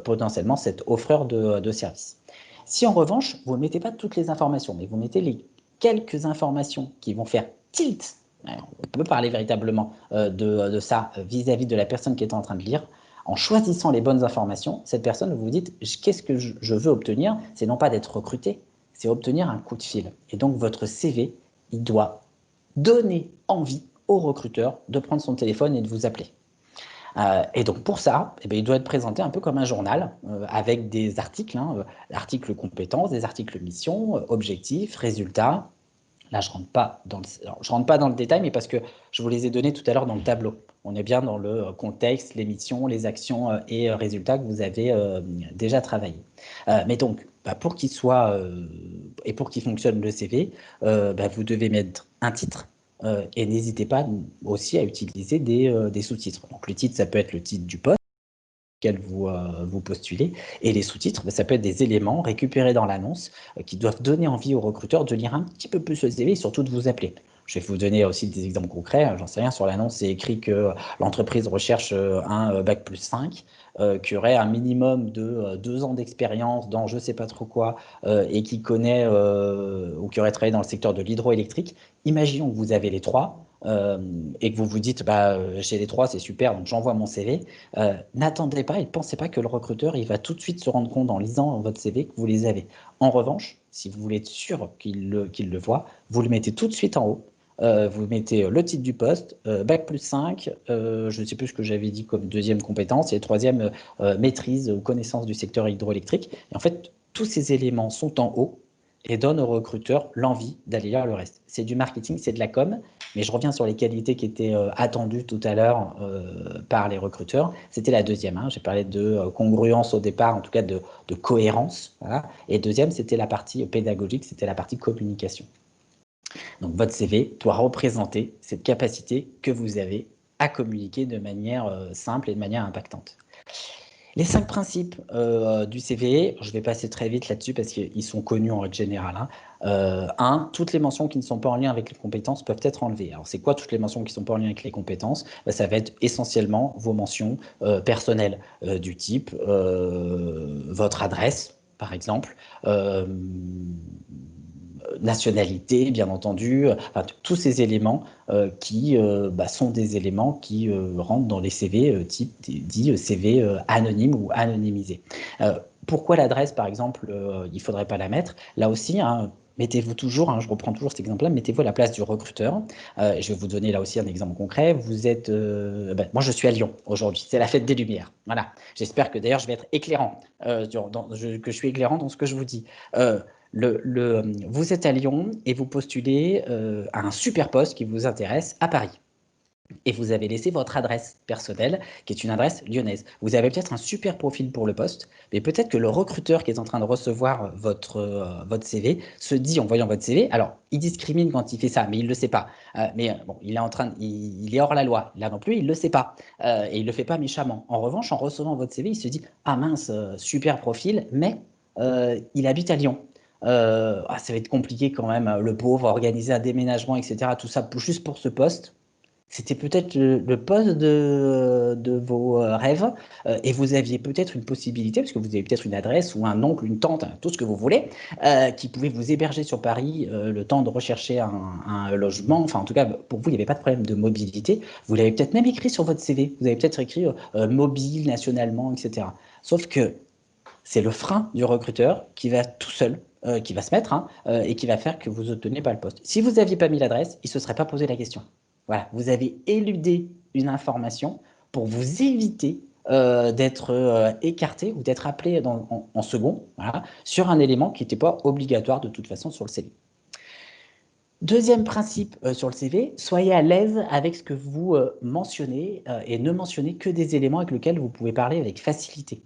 S1: potentiellement cet offreur de service. Si en revanche, vous ne mettez pas toutes les informations, mais vous mettez les quelques informations qui vont faire tilt, on peut parler véritablement de ça vis-à-vis de la personne qui est en train de lire, en choisissant les bonnes informations, cette personne, vous vous dites, qu'est-ce que je veux obtenir? C'est non pas d'être recruté, c'est obtenir un coup de fil. Et donc, votre CV, il doit donner envie au recruteur de prendre son téléphone et de vous appeler. Et donc pour ça, il doit être présenté un peu comme un journal avec des articles, articles compétences, des articles mission, objectifs, résultats. Là, je rentre pas dans le détail, mais parce que je vous les ai donnés tout à l'heure dans le tableau. On est bien dans le contexte, les missions, les actions et résultats que vous avez déjà travaillé. Mais donc, pour qu'il soit et pour qu'il fonctionne le CV, vous devez mettre un titre. Et n'hésitez pas aussi à utiliser des sous-titres. Donc le titre, ça peut être le titre du poste auquel vous postulez, et les sous-titres, ça peut être des éléments récupérés dans l'annonce qui doivent donner envie aux recruteurs de lire un petit peu plus le CV et surtout de vous appeler. Je vais vous donner aussi des exemples concrets. J'en sais rien, sur l'annonce, c'est écrit que l'entreprise recherche un bac plus 5, qui aurait un minimum de 2 ans d'expérience dans je ne sais pas trop quoi, et qui connaît ou qui aurait travaillé dans le secteur de l'hydroélectrique. Imaginons que vous avez les trois. Et que vous vous dites, j'ai les trois, c'est super, donc j'envoie mon CV. N'attendez pas et ne pensez pas que le recruteur il va tout de suite se rendre compte en lisant votre CV que vous les avez. En revanche, si vous voulez être sûr qu'il le voit, vous le mettez tout de suite en haut. Vous mettez le titre du poste, bac plus 5, je ne sais plus ce que j'avais dit comme deuxième compétence, et troisième, maîtrise ou connaissance du secteur hydroélectrique. Et en fait, tous ces éléments sont en haut et donnent au recruteur l'envie d'aller lire le reste. C'est du marketing, c'est de la com, mais je reviens sur les qualités qui étaient attendues tout à l'heure par les recruteurs. C'était la deuxième. J'ai parlé de congruence au départ, en tout cas de cohérence. Voilà. Et deuxième, c'était la partie pédagogique, c'était la partie communication. Donc votre CV doit représenter cette capacité que vous avez à communiquer de manière simple et de manière impactante. Les 5 principes du CV, je vais passer très vite là-dessus parce qu'ils sont connus en règle générale. 1, toutes les mentions qui ne sont pas en lien avec les compétences peuvent être enlevées. Alors, c'est quoi toutes les mentions qui ne sont pas en lien avec les compétences? Ça va être essentiellement vos mentions personnelles du type votre adresse, par exemple, nationalité, bien entendu, enfin, tous ces éléments qui sont des éléments qui rentrent dans les CV type dit CV anonyme ou anonymisé. Pourquoi l'adresse, par exemple, il ne faudrait pas la mettre? Là aussi, hein, mettez-vous toujours, hein, je reprends toujours cet exemple-là, mettez-vous à la place du recruteur. Je vais vous donner là aussi un exemple concret. Vous êtes, moi je suis à Lyon aujourd'hui, c'est la fête des Lumières. Voilà. J'espère que d'ailleurs je vais être éclairant, que je suis éclairant dans ce que je vous dis. Vous êtes à Lyon et vous postulez à un super poste qui vous intéresse à Paris. Et vous avez laissé votre adresse personnelle, qui est une adresse lyonnaise. Vous avez peut-être un super profil pour le poste, mais peut-être que le recruteur qui est en train de recevoir votre CV se dit en voyant votre CV, alors il discrimine quand il fait ça, mais il ne le sait pas. Bon, il est hors la loi. Là non plus, il ne le sait pas. Et il ne le fait pas méchamment. En revanche, en recevant votre CV, il se dit, ah mince, super profil, mais il habite à Lyon. Ça va être compliqué quand même, le pauvre, organiser un déménagement, etc. Tout ça juste pour ce poste. C'était peut-être le poste de vos rêves et vous aviez peut-être une possibilité, parce que vous avez peut-être une adresse ou un oncle, une tante, tout ce que vous voulez, qui pouvait vous héberger sur Paris le temps de rechercher un logement. Enfin, en tout cas, pour vous, il n'y avait pas de problème de mobilité. Vous l'avez peut-être même écrit sur votre CV. Vous avez peut-être écrit mobile nationalement, etc. Sauf que c'est le frein du recruteur qui va tout seul, qui va se mettre et qui va faire que vous n'obtenez pas le poste. Si vous n'aviez pas mis l'adresse, il ne se serait pas posé la question. Voilà, vous avez éludé une information pour vous éviter d'être écarté ou d'être appelé en second, voilà, sur un élément qui n'était pas obligatoire de toute façon sur le CV. Deuxième principe sur le CV, soyez à l'aise avec ce que vous mentionnez et ne mentionnez que des éléments avec lesquels vous pouvez parler avec facilité.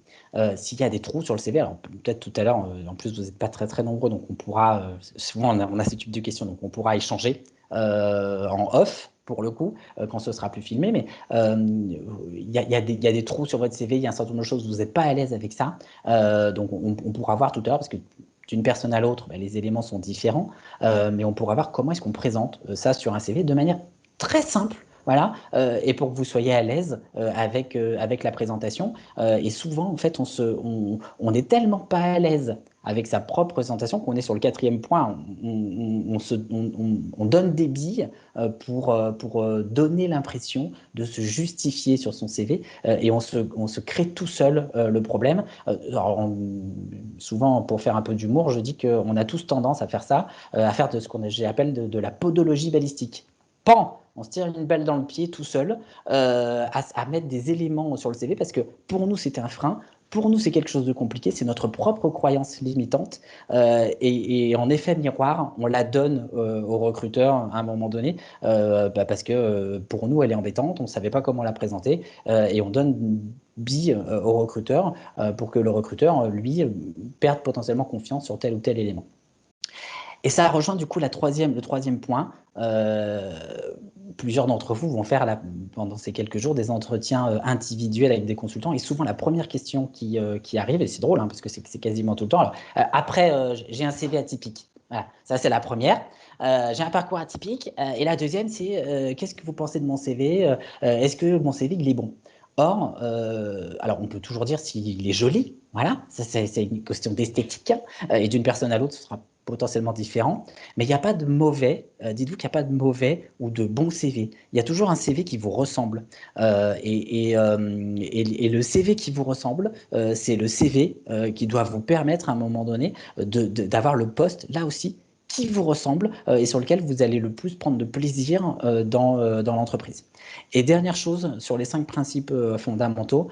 S1: S'il y a des trous sur le CV, alors peut-être tout à l'heure, en plus vous n'êtes pas très très nombreux, donc on pourra, souvent on a ce type de questions, donc on pourra échanger en off pour le coup, quand ce sera plus filmé, mais il y a des trous sur votre CV, il y a un certain nombre de choses, vous n'êtes pas à l'aise avec ça, donc on pourra voir tout à l'heure, parce que d'une personne à l'autre, les éléments sont différents, mais on pourra voir comment est-ce qu'on présente ça sur un CV de manière très simple. Voilà, et pour que vous soyez à l'aise avec la présentation. Et souvent, en fait, on est tellement pas à l'aise avec sa propre présentation qu'on est sur le quatrième point. On donne des billes pour donner l'impression de se justifier sur son CV et on se crée tout seul le problème. Alors, souvent, pour faire un peu d'humour, je dis qu'on a tous tendance à faire ça, à faire de ce qu'on j'appelle de la podologie balistique. Pan! On se tire une balle dans le pied tout seul, à mettre des éléments sur le CV parce que pour nous, c'était un frein. Pour nous, c'est quelque chose de compliqué, c'est notre propre croyance limitante. Et en effet miroir, on la donne au recruteur à un moment donné, parce que pour nous, elle est embêtante, on ne savait pas comment la présenter, et on donne une bille au recruteur pour que le recruteur, lui, perde potentiellement confiance sur tel ou tel élément. Et ça rejoint du coup le troisième point. Plusieurs d'entre vous vont faire pendant ces quelques jours des entretiens individuels avec des consultants. Et souvent, la première question qui arrive, et c'est drôle parce que c'est quasiment tout le temps. Alors, après, j'ai un CV atypique. Voilà, ça c'est la première. J'ai un parcours atypique. Et la deuxième, c'est qu'est-ce que vous pensez de mon CV? Est-ce que mon CV il est bon? Or, alors on peut toujours dire s'il est joli, voilà, ça c'est une question d'esthétique, et d'une personne à l'autre, ce sera potentiellement différent, mais il n'y a pas de mauvais, dites-vous qu'il n'y a pas de mauvais ou de bon CV. Il y a toujours un CV qui vous ressemble. Et le CV qui vous ressemble, c'est le CV qui doit vous permettre à un moment donné d'avoir le poste, là aussi, qui vous ressemble et sur lequel vous allez le plus prendre de plaisir dans l'entreprise. Et dernière chose, sur les 5 principes fondamentaux,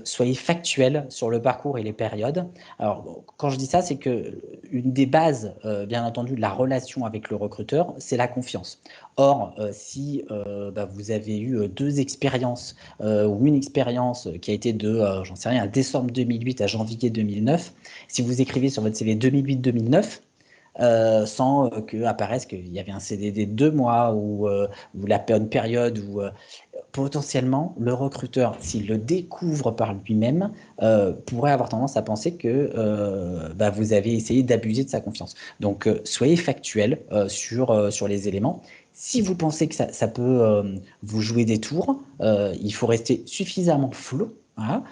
S1: soyez factuel sur le parcours et les périodes. Alors, quand je dis ça, c'est que une des bases, bien entendu, de la relation avec le recruteur, c'est la confiance. Or, si vous avez eu 2 expériences ou une expérience qui a été de, j'en sais rien, décembre 2008 à janvier 2009, si vous écrivez sur votre CV 2008-2009, sans que apparaisse qu'il y avait un CDD de 2 mois ou une période où potentiellement le recruteur, s'il le découvre par lui-même, pourrait avoir tendance à penser que vous avez essayé d'abuser de sa confiance. Donc soyez factuel sur les éléments. Si vous pensez que ça peut vous jouer des tours, il faut rester suffisamment flou Voilà,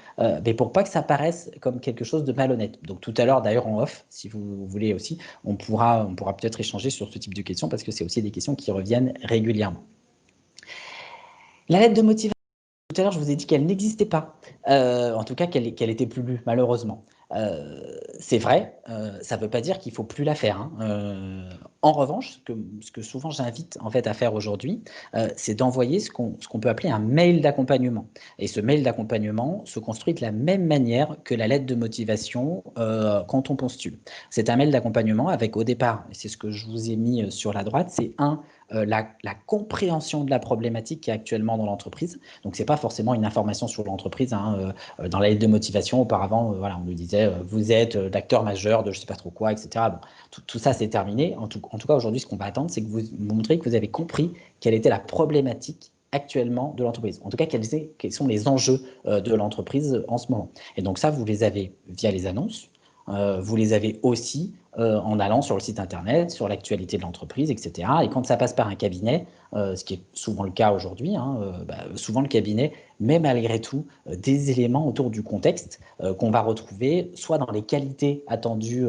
S1: mais pour pas que ça paraisse comme quelque chose de malhonnête. Donc tout à l'heure, d'ailleurs en off, si vous voulez aussi, on pourra peut-être échanger sur ce type de questions parce que c'est aussi des questions qui reviennent régulièrement. La lettre de motivation, tout à l'heure, je vous ai dit qu'elle n'existait pas, en tout cas qu'elle était plus lue, malheureusement. C'est vrai, ça ne veut pas dire qu'il ne faut plus la faire, hein. En revanche, ce que souvent j'invite en fait à faire aujourd'hui, c'est d'envoyer ce qu'on peut appeler un mail d'accompagnement. Et ce mail d'accompagnement se construit de la même manière que la lettre de motivation quand on postule. C'est un mail d'accompagnement avec au départ, et c'est ce que je vous ai mis sur la droite, c'est la compréhension de la problématique qui est actuellement dans l'entreprise. Donc, ce n'est pas forcément une information sur l'entreprise, hein. Dans la lettre de motivation, auparavant, voilà, on nous disait vous êtes l'acteur majeur de je ne sais pas trop quoi, etc. Bon, tout ça, c'est terminé. En tout cas, aujourd'hui, ce qu'on va attendre, c'est que vous montrez que vous avez compris quelle était la problématique actuellement de l'entreprise. En tout cas, quels sont les enjeux de l'entreprise en ce moment. Et donc ça, vous les avez via les annonces. Vous les avez aussi en allant sur le site internet, sur l'actualité de l'entreprise, etc. Et quand ça passe par un cabinet, ce qui est souvent le cas aujourd'hui, hein, souvent le cabinet met malgré tout des éléments autour du contexte qu'on va retrouver soit dans les qualités attendues,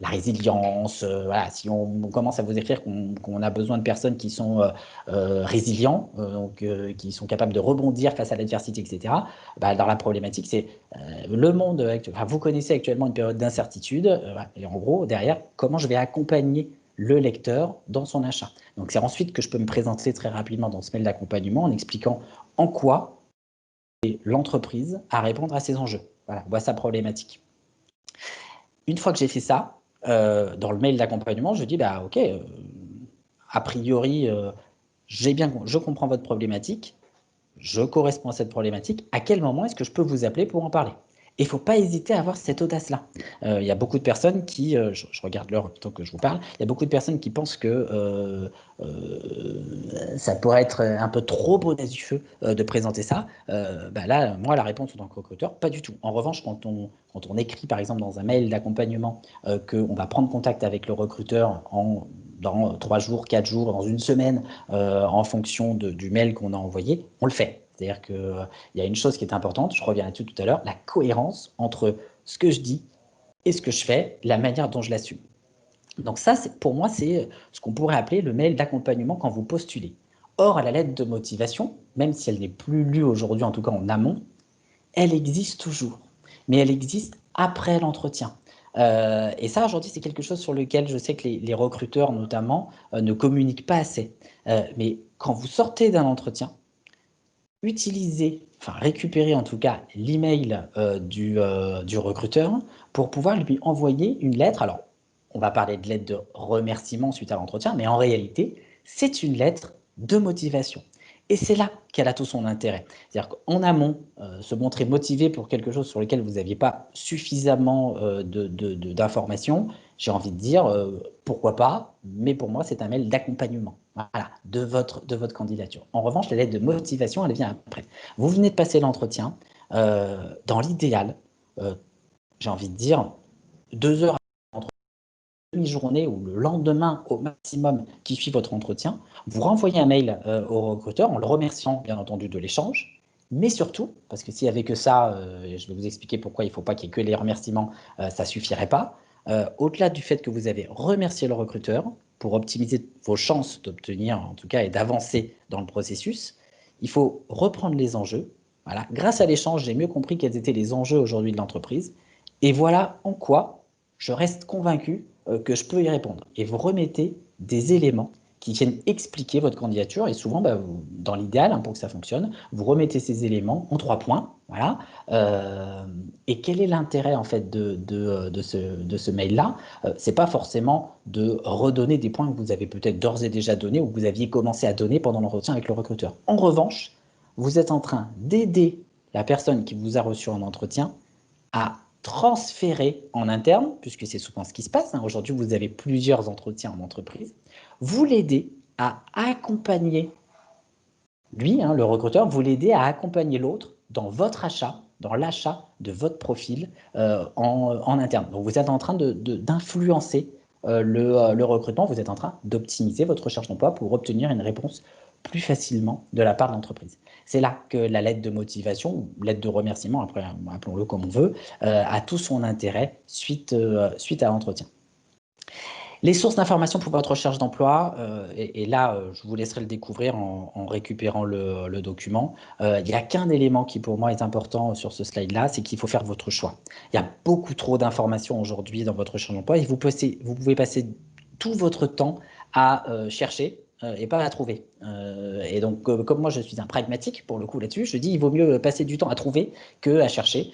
S1: la résilience, voilà, si on commence à vous écrire qu'on a besoin de personnes qui sont résilients, donc qui sont capables de rebondir face à l'adversité, etc., bah, dans la problématique, c'est le monde, enfin, vous connaissez actuellement une période d'incertitude, et en gros, derrière, comment je vais accompagner le lecteur dans son achat. Donc c'est ensuite que je peux me présenter très rapidement dans ce mail d'accompagnement en expliquant en quoi l'entreprise à répondre à ses enjeux. Voilà, voit sa problématique. Une fois que j'ai fait ça, dans le mail d'accompagnement, je dis bah ok, a priori, je comprends votre problématique, je corresponds à cette problématique. À quel moment est-ce que je peux vous appeler pour en parler? Et il ne faut pas hésiter à avoir cette audace-là. Il y a beaucoup de personnes qui, je regarde l'heure plutôt que je vous parle, il y a beaucoup de personnes qui pensent que ça pourrait être un peu trop audacieux de présenter ça. Bah là, moi, la réponse en tant que recruteur, pas du tout. En revanche, quand on écrit, par exemple, dans un mail d'accompagnement, qu'on va prendre contact avec le recruteur dans 3 jours, 4 jours, dans une semaine, en fonction du mail qu'on a envoyé, on le fait. C'est-à-dire qu'il y a une chose qui est importante, je reviens là-dessus tout à l'heure, la cohérence entre ce que je dis et ce que je fais, la manière dont je l'assume. Donc ça, pour moi, c'est ce qu'on pourrait appeler le mail d'accompagnement quand vous postulez. Or, à la lettre de motivation, même si elle n'est plus lue aujourd'hui, en tout cas en amont, elle existe toujours. Mais elle existe après l'entretien. Et ça, aujourd'hui, c'est quelque chose sur lequel je sais que les recruteurs, notamment, ne communiquent pas assez. Mais quand vous sortez d'un entretien, utilisez, enfin récupérez en tout cas l'email du recruteur pour pouvoir lui envoyer une lettre. Alors, on va parler de lettre de remerciement suite à l'entretien, mais en réalité, c'est une lettre de motivation. Et c'est là qu'elle a tout son intérêt. C'est-à-dire qu'en amont, se montrer motivé pour quelque chose sur lequel vous n'aviez pas suffisamment d'informations, j'ai envie de dire pourquoi pas, mais pour moi, c'est un mail d'accompagnement, voilà, de votre candidature. En revanche, la lettre de motivation, elle vient après. Vous venez de passer l'entretien. Dans l'idéal, j'ai envie de dire 2 heures entre demi-journée ou le lendemain au maximum qui suit votre entretien, vous renvoyez un mail au recruteur en le remerciant bien entendu de l'échange, mais surtout, parce que s'il n'y avait que ça, je vais vous expliquer pourquoi il ne faut pas qu'il y ait que les remerciements, ça ne suffirait pas. Au-delà du fait que vous avez remercié le recruteur pour optimiser vos chances d'obtenir, en tout cas, et d'avancer dans le processus, il faut reprendre les enjeux. Voilà. Grâce à l'échange, j'ai mieux compris quels étaient les enjeux aujourd'hui de l'entreprise. Et voilà en quoi je reste convaincu que je peux y répondre. Et vous remettez des éléments qui viennent expliquer votre candidature. Et souvent, dans l'idéal, hein, pour que ça fonctionne, vous remettez ces éléments en 3 points. Voilà. Et quel est l'intérêt en fait de ce mail-là? C'est pas forcément de redonner des points que vous avez peut-être d'ores et déjà donnés ou que vous aviez commencé à donner pendant l'entretien avec le recruteur. En revanche, vous êtes en train d'aider la personne qui vous a reçu en entretien à transférer en interne, puisque c'est souvent ce qui se passe. Hein. Aujourd'hui, vous avez plusieurs entretiens en entreprise. Vous l'aidez à accompagner lui, hein, le recruteur, vous l'aidez à accompagner l'autre dans votre achat, dans l'achat de votre profil en interne. Donc, vous êtes en train d'influencer le recrutement, vous êtes en train d'optimiser votre recherche d'emploi pour obtenir une réponse plus facilement de la part de l'entreprise. C'est là que la lettre de motivation, ou lettre de remerciement, après appelons-le comme on veut, a tout son intérêt suite à l'entretien. Les sources d'informations pour votre recherche d'emploi, et là, je vous laisserai le découvrir en récupérant le document. Il n'y a qu'un élément qui, pour moi, est important sur ce slide-là, c'est qu'il faut faire votre choix. Il y a beaucoup trop d'informations aujourd'hui dans votre recherche d'emploi et vous pouvez passer tout votre temps à chercher et pas à trouver. Et donc, comme moi, je suis un pragmatique, pour le coup, là-dessus, je dis il vaut mieux passer du temps à trouver que à chercher.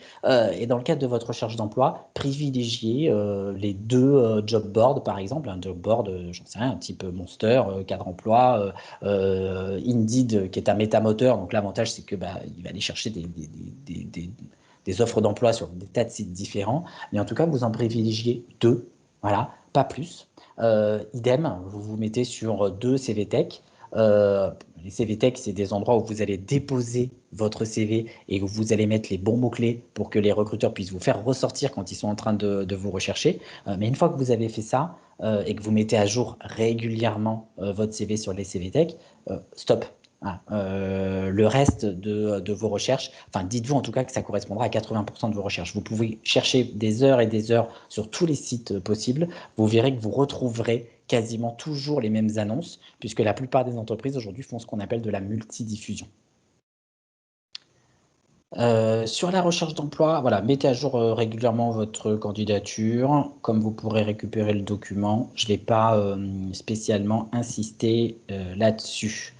S1: Et dans le cadre de votre recherche d'emploi, privilégiez les deux job boards, par exemple. Un job board, j'en sais rien, type Monster, Cadre Emploi, Indeed, qui est un métamoteur. Donc, l'avantage, c'est que il va aller chercher des offres d'emploi sur des tas de sites différents. Mais en tout cas, vous en privilégiez deux, voilà, pas plus. Idem, vous vous mettez sur deux CVTech. Les CVTech, c'est des endroits où vous allez déposer votre CV et où vous allez mettre les bons mots-clés pour que les recruteurs puissent vous faire ressortir quand ils sont en train de vous rechercher. Mais une fois que vous avez fait ça et que vous mettez à jour régulièrement votre CV sur les CVTech, stop. Ah, le reste de vos recherches, enfin dites-vous en tout cas que ça correspondra à 80% de vos recherches. Vous pouvez chercher des heures et des heures sur tous les sites possibles. Vous verrez que vous retrouverez quasiment toujours les mêmes annonces, puisque la plupart des entreprises aujourd'hui font ce qu'on appelle de la multidiffusion. Sur la recherche d'emploi, voilà, mettez à jour régulièrement votre candidature. Comme vous pourrez récupérer le document, je ne vais pas spécialement insister là-dessus.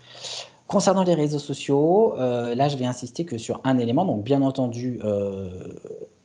S1: Concernant les réseaux sociaux, là, je vais insister que sur un élément. Donc, bien entendu,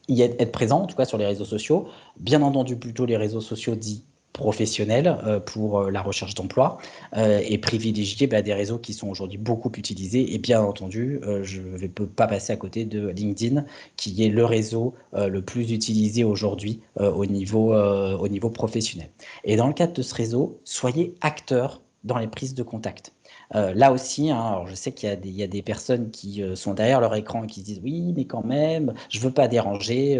S1: être présent, en tout cas sur les réseaux sociaux. Bien entendu, plutôt les réseaux sociaux dits professionnels pour la recherche d'emploi et privilégier des réseaux qui sont aujourd'hui beaucoup utilisés. Et bien entendu, je ne peux pas passer à côté de LinkedIn, qui est le réseau le plus utilisé aujourd'hui au niveau professionnel. Et dans le cadre de ce réseau, soyez acteur dans les prises de contact. Là aussi, hein, alors je sais qu'il y a des personnes qui sont derrière leur écran et qui se disent oui, mais quand même, je ne veux pas déranger.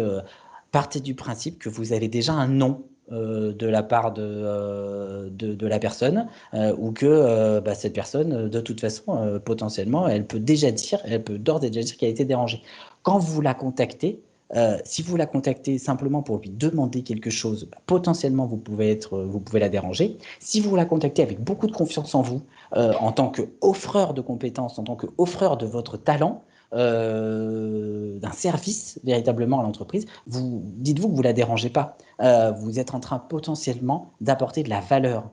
S1: Partez du principe que vous avez déjà un nom de la part de la personne ou que cette personne, de toute façon, potentiellement, elle peut d'ores et déjà dire qu'elle a été dérangée. Quand vous la contactez, si vous la contactez simplement pour lui demander quelque chose, potentiellement vous pouvez la déranger. Si vous la contactez avec beaucoup de confiance en vous, en tant qu'offreur de compétences, en tant qu'offreur de votre talent, d'un service véritablement à l'entreprise, dites-vous que vous ne la dérangez pas. Vous êtes en train potentiellement d'apporter de la valeur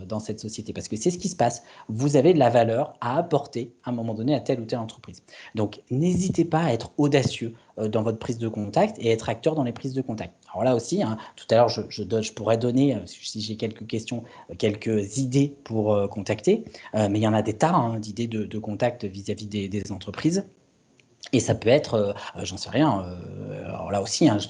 S1: dans cette société, parce que c'est ce qui se passe. Vous avez de la valeur à apporter à un moment donné à telle ou telle entreprise. Donc, n'hésitez pas à être audacieux dans votre prise de contact et être acteur dans les prises de contact. Alors là aussi, hein, tout à l'heure, je pourrais donner, si j'ai quelques questions, quelques idées pour contacter, mais il y en a des tas hein, d'idées de contact vis-à-vis des entreprises. Et ça peut être, j'en sais rien. Alors là aussi, hein, je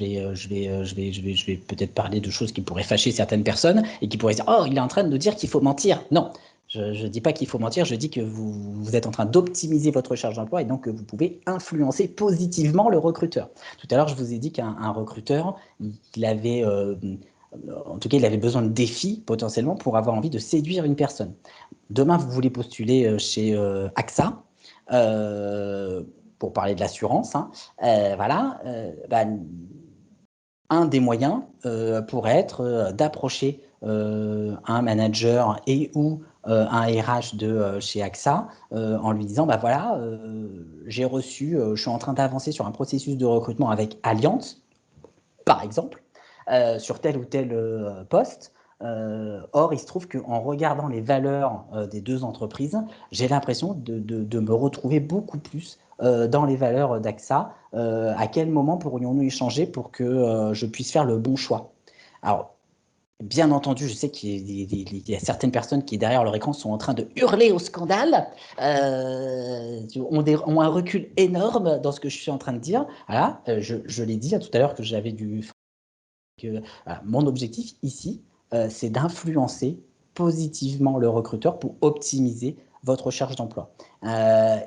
S1: vais peut-être parler de choses qui pourraient fâcher certaines personnes et qui pourraient dire, oh, il est en train de nous dire qu'il faut mentir. Non, je ne dis pas qu'il faut mentir. Je dis que vous êtes en train d'optimiser votre recherche d'emploi et donc que vous pouvez influencer positivement le recruteur. Tout à l'heure, je vous ai dit qu'un recruteur, il avait en tout cas, il avait besoin de défis potentiellement pour avoir envie de séduire une personne. Demain, vous voulez postuler chez AXA. Pour parler de l'assurance, hein, voilà, un des moyens pourrait être d'approcher un manager et ou un RH de chez AXA en lui disant voilà, j'ai reçu, je suis en train d'avancer sur un processus de recrutement avec Allianz, par exemple, sur tel ou tel poste. Or, il se trouve qu'en regardant les valeurs des deux entreprises, j'ai l'impression de me retrouver beaucoup plus dans les valeurs d'AXA. À quel moment pourrions-nous échanger pour que je puisse faire le bon choix? Alors, bien entendu, je sais qu'il y a certaines personnes qui, derrière leur écran, sont en train de hurler au scandale, ont un recul énorme dans ce que je suis en train de dire. Voilà, je l'ai dit tout à l'heure que j'avais du voilà, mon objectif ici, c'est d'influencer positivement le recruteur pour optimiser votre recherche d'emploi.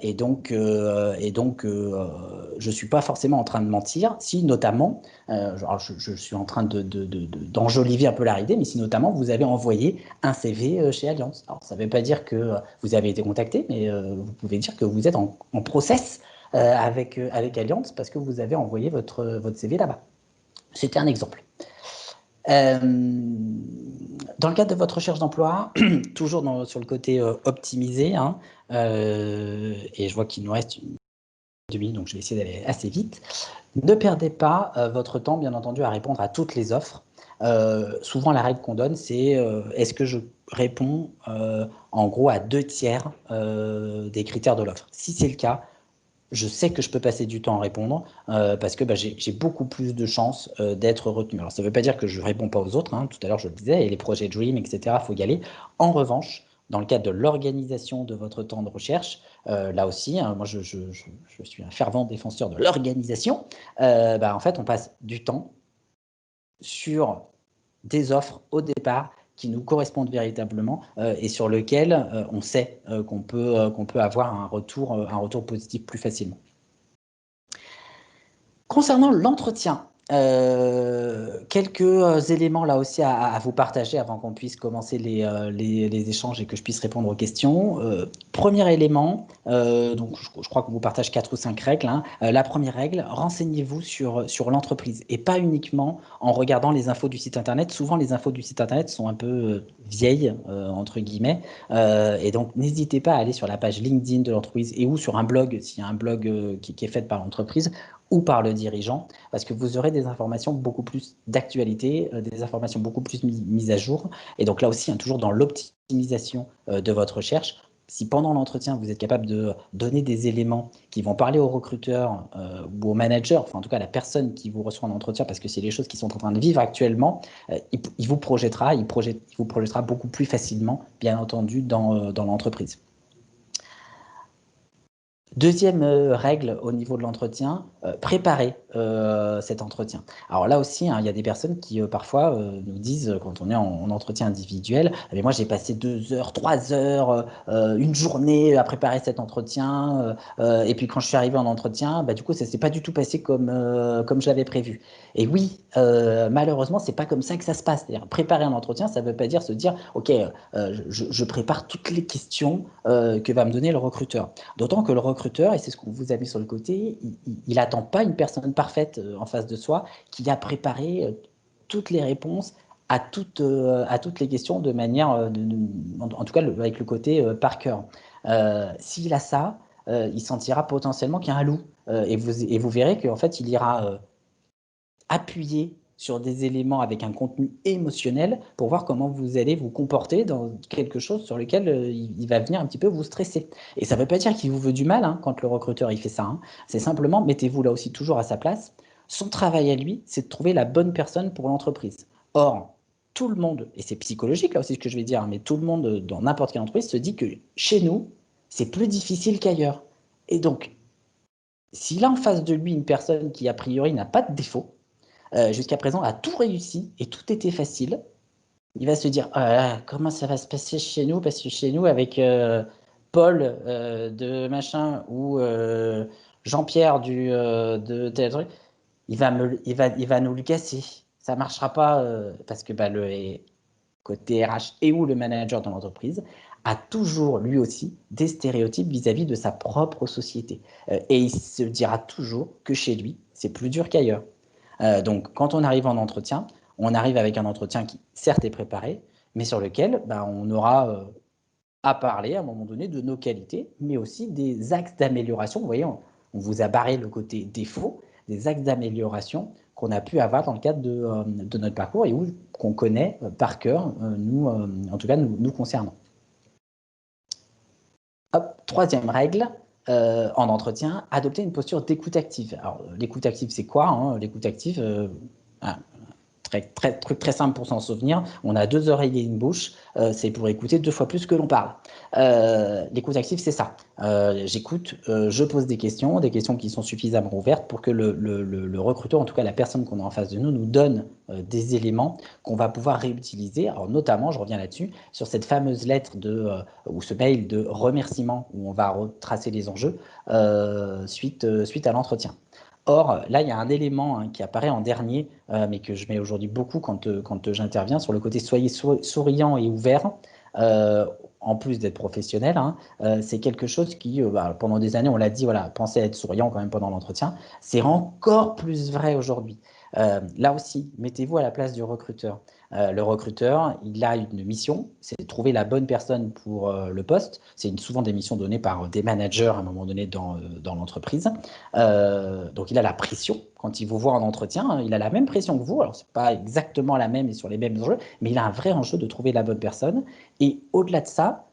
S1: Et donc, je ne suis pas forcément en train de mentir, si notamment, je suis en train d'enjoliver un peu la idée, mais si notamment vous avez envoyé un CV chez Allianz. Alors, ça ne veut pas dire que vous avez été contacté, mais vous pouvez dire que vous êtes en process avec Allianz parce que vous avez envoyé votre CV là-bas. C'était un exemple. Dans le cadre de votre recherche d'emploi, toujours sur le côté optimisé, hein, et je vois qu'il nous reste une demi, donc je vais essayer d'aller assez vite. Ne perdez pas votre temps, bien entendu, à répondre à toutes les offres. Souvent, la règle qu'on donne, c'est est-ce que je réponds en gros à 2/3 des critères de l'offre. Si c'est le cas, je sais que je peux passer du temps à répondre parce que j'ai beaucoup plus de chances d'être retenu. Alors, ça ne veut pas dire que je ne réponds pas aux autres. Hein. Tout à l'heure, je le disais, et les projets Dream, etc., il faut y aller. En revanche, dans le cadre de l'organisation de votre temps de recherche, là aussi, hein, moi, je suis un fervent défenseur de l'organisation. En fait, on passe du temps sur des offres au départ qui nous correspondent véritablement et sur lesquelles on sait qu'on peut avoir un retour positif plus facilement. Concernant l'entretien, quelques éléments là aussi à vous partager avant qu'on puisse commencer les échanges et que je puisse répondre aux questions. Premier élément, donc je crois qu'on vous partage 4 ou 5 règles. Hein. La première règle, renseignez-vous sur l'entreprise et pas uniquement en regardant les infos du site internet. Souvent, les infos du site internet sont un peu vieilles, entre guillemets, et donc n'hésitez pas à aller sur la page LinkedIn de l'entreprise et ou sur un blog, s'il y a un blog qui est fait par l'entreprise, ou par le dirigeant, parce que vous aurez des informations beaucoup plus d'actualité, des informations beaucoup plus mises à jour. Et donc là aussi, hein, toujours dans l'optimisation de votre recherche, si pendant l'entretien, vous êtes capable de donner des éléments qui vont parler au recruteur ou au manager, enfin en tout cas à la personne qui vous reçoit en entretien, parce que c'est les choses qui sont en train de vivre actuellement, il vous projettera beaucoup plus facilement, bien entendu, dans l'entreprise. Deuxième règle au niveau de l'entretien, préparer cet entretien. Alors là aussi, hein, il y a des personnes qui parfois nous disent, quand on est en entretien individuel, mais moi j'ai passé 2 heures, 3 heures, une journée à préparer cet entretien, et puis quand je suis arrivé en entretien, du coup ça s'est pas du tout passé comme j'avais prévu. Et oui, malheureusement, c'est pas comme ça que ça se passe. C'est-à-dire, préparer un entretien, ça veut pas dire se dire, ok, je prépare toutes les questions que va me donner le recruteur. D'autant que le recruteur, et c'est ce qu'on vous a mis sur le côté, il n'attend pas une personne parfaite en face de soi qui a préparé toutes les réponses à toutes les questions de manière, en tout cas avec le côté par cœur. S'il a ça, il sentira potentiellement qu'il y a un loup. Et vous verrez qu'en fait, il ira appuyer sur des éléments avec un contenu émotionnel pour voir comment vous allez vous comporter dans quelque chose sur lequel il va venir un petit peu vous stresser. Et ça ne veut pas dire qu'il vous veut du mal hein, quand le recruteur il fait ça. Hein. C'est simplement, mettez-vous là aussi toujours à sa place. Son travail à lui, c'est de trouver la bonne personne pour l'entreprise. Or, tout le monde, et c'est psychologique là aussi ce que je vais dire, mais tout le monde dans n'importe quelle entreprise se dit que chez nous, c'est plus difficile qu'ailleurs. Et donc, s'il a en face de lui une personne qui a priori n'a pas de défaut, jusqu'à présent a tout réussi et tout était facile, il va se dire oh là là, comment ça va se passer chez nous, parce que chez nous avec Paul de machin ou Jean-Pierre de tel truc, il va nous le casser, ça marchera pas parce que le côté RH et ou le manager dans l'entreprise a toujours lui aussi des stéréotypes vis-à-vis de sa propre société et il se dira toujours que chez lui c'est plus dur qu'ailleurs. Donc, quand on arrive en entretien, on arrive avec un entretien qui, certes, est préparé, mais sur lequel on aura à parler à un moment donné de nos qualités, mais aussi des axes d'amélioration. Vous voyez, on vous a barré le côté défaut, des axes d'amélioration qu'on a pu avoir dans le cadre de notre parcours et qu'on connaît par cœur, nous, en tout cas, nous concernant. Hop, troisième règle, en entretien, adopter une posture d'écoute active. Alors, l'écoute active, c'est quoi hein? L'écoute active, truc très simple pour s'en souvenir, on a 2 oreilles et une bouche, c'est pour écouter 2 fois plus que l'on parle. L'écoute active, c'est ça. J'écoute, je pose des questions qui sont suffisamment ouvertes pour que le recruteur, en tout cas la personne qu'on a en face de nous donne des éléments qu'on va pouvoir réutiliser. Alors notamment, je reviens là-dessus, sur cette fameuse lettre ou ce mail de remerciement où on va retracer les enjeux suite à l'entretien. Or, là, il y a un élément qui apparaît en dernier, mais que je mets aujourd'hui beaucoup quand j'interviens, sur le côté soyez souriant et ouvert. Euh, en plus d'être professionnel, c'est quelque chose qui, pendant des années, on l'a dit, voilà, pensez à être souriant quand même pendant l'entretien. C'est encore plus vrai aujourd'hui. Là aussi, mettez-vous à la place du recruteur. Le recruteur, il a une mission, c'est de trouver la bonne personne pour le poste. C'est souvent des missions données par des managers à un moment donné dans l'entreprise. Donc, il a la pression. Quand il vous voit en entretien, il a la même pression que vous. Alors, ce n'est pas exactement la même et sur les mêmes enjeux, mais il a un vrai enjeu de trouver la bonne personne. Et au-delà de ça,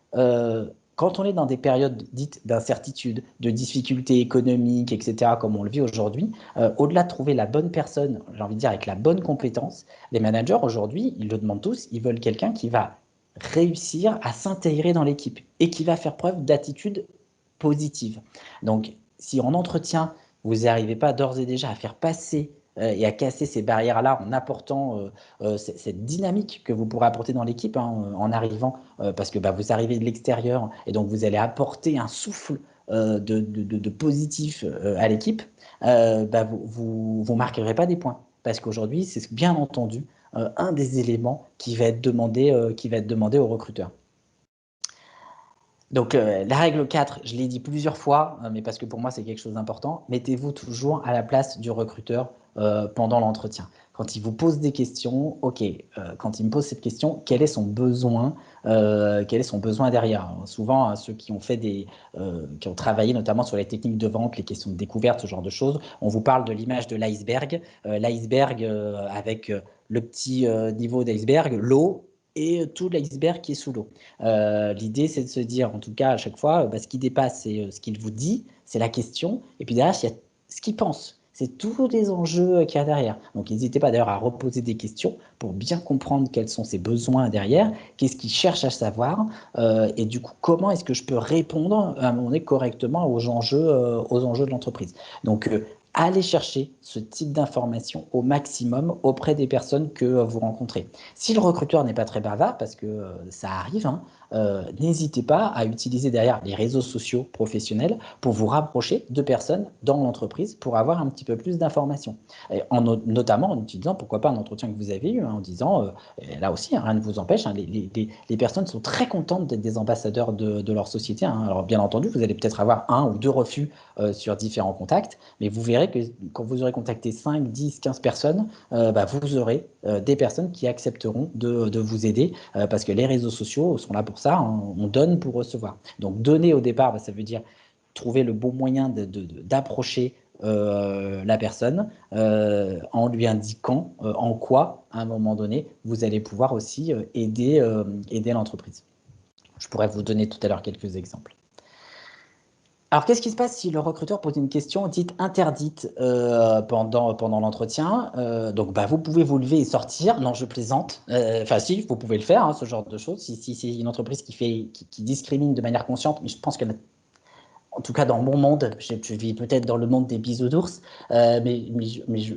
S1: quand on est dans des périodes dites d'incertitude, de difficultés économiques, etc., comme on le vit aujourd'hui, au-delà de trouver la bonne personne, j'ai envie de dire avec la bonne compétence, les managers aujourd'hui, ils le demandent tous, ils veulent quelqu'un qui va réussir à s'intégrer dans l'équipe et qui va faire preuve d'attitude positive. Donc, si en entretien, vous n'arrivez pas d'ores et déjà à faire passer et à casser ces barrières-là en apportant cette dynamique que vous pourrez apporter dans l'équipe en arrivant, parce que vous arrivez de l'extérieur et donc vous allez apporter un souffle de positif à l'équipe, vous ne marquerez pas des points. Parce qu'aujourd'hui, c'est bien entendu un des éléments qui va être demandé au recruteur. Donc, la règle 4, je l'ai dit plusieurs fois, mais parce que pour moi, c'est quelque chose d'important. Mettez-vous toujours à la place du recruteur pendant l'entretien. Quand il vous pose des questions, OK, quand il me pose cette question, quel est son besoin derrière? Alors, souvent, ceux qui ont qui ont travaillé notamment sur les techniques de vente, les questions de découverte, ce genre de choses, on vous parle de l'image de l'iceberg. L'iceberg avec le petit niveau d'iceberg, l'eau, et tout l'iceberg qui est sous l'eau. L'idée, c'est de se dire, en tout cas, à chaque fois, ce qui dépasse, c'est ce qu'il vous dit, c'est la question, et puis derrière, il y a ce qu'il pense. C'est tous les enjeux qu'il y a derrière. Donc, n'hésitez pas d'ailleurs à reposer des questions pour bien comprendre quels sont ses besoins derrière, qu'est-ce qu'il cherche à savoir, et du coup, comment est-ce que je peux répondre à un moment donné correctement aux enjeux de l'entreprise. Donc, allez chercher ce type d'informations au maximum auprès des personnes que vous rencontrez. Si le recruteur n'est pas très bavard, parce que ça arrive, n'hésitez pas à utiliser derrière les réseaux sociaux professionnels pour vous rapprocher de personnes dans l'entreprise pour avoir un petit peu plus d'informations. Notamment en utilisant, pourquoi pas, un entretien que vous avez eu, en disant, là aussi, rien ne vous empêche, les personnes sont très contentes d'être des ambassadeurs de leur société. Alors bien entendu, vous allez peut-être avoir 1 ou 2 refus sur différents contacts, mais vous verrez que quand vous aurez contacté 5, 10, 15 personnes, vous aurez des personnes qui accepteront de vous aider parce que les réseaux sociaux sont là pour ça, on donne pour recevoir. Donc donner au départ, ça veut dire trouver le bon moyen d'approcher la personne en lui indiquant en quoi, à un moment donné, vous allez pouvoir aussi aider l'entreprise. Je pourrais vous donner tout à l'heure quelques exemples. Alors, qu'est-ce qui se passe si le recruteur pose une question dite interdite pendant l'entretien? Donc, vous pouvez vous lever et sortir. Non, je plaisante. Enfin, si, vous pouvez le faire, ce genre de choses. Si c'est une entreprise qui discrimine de manière consciente, mais je pense qu'il y en a, en tout cas dans mon monde, je vis peut-être dans le monde des bisounours, mais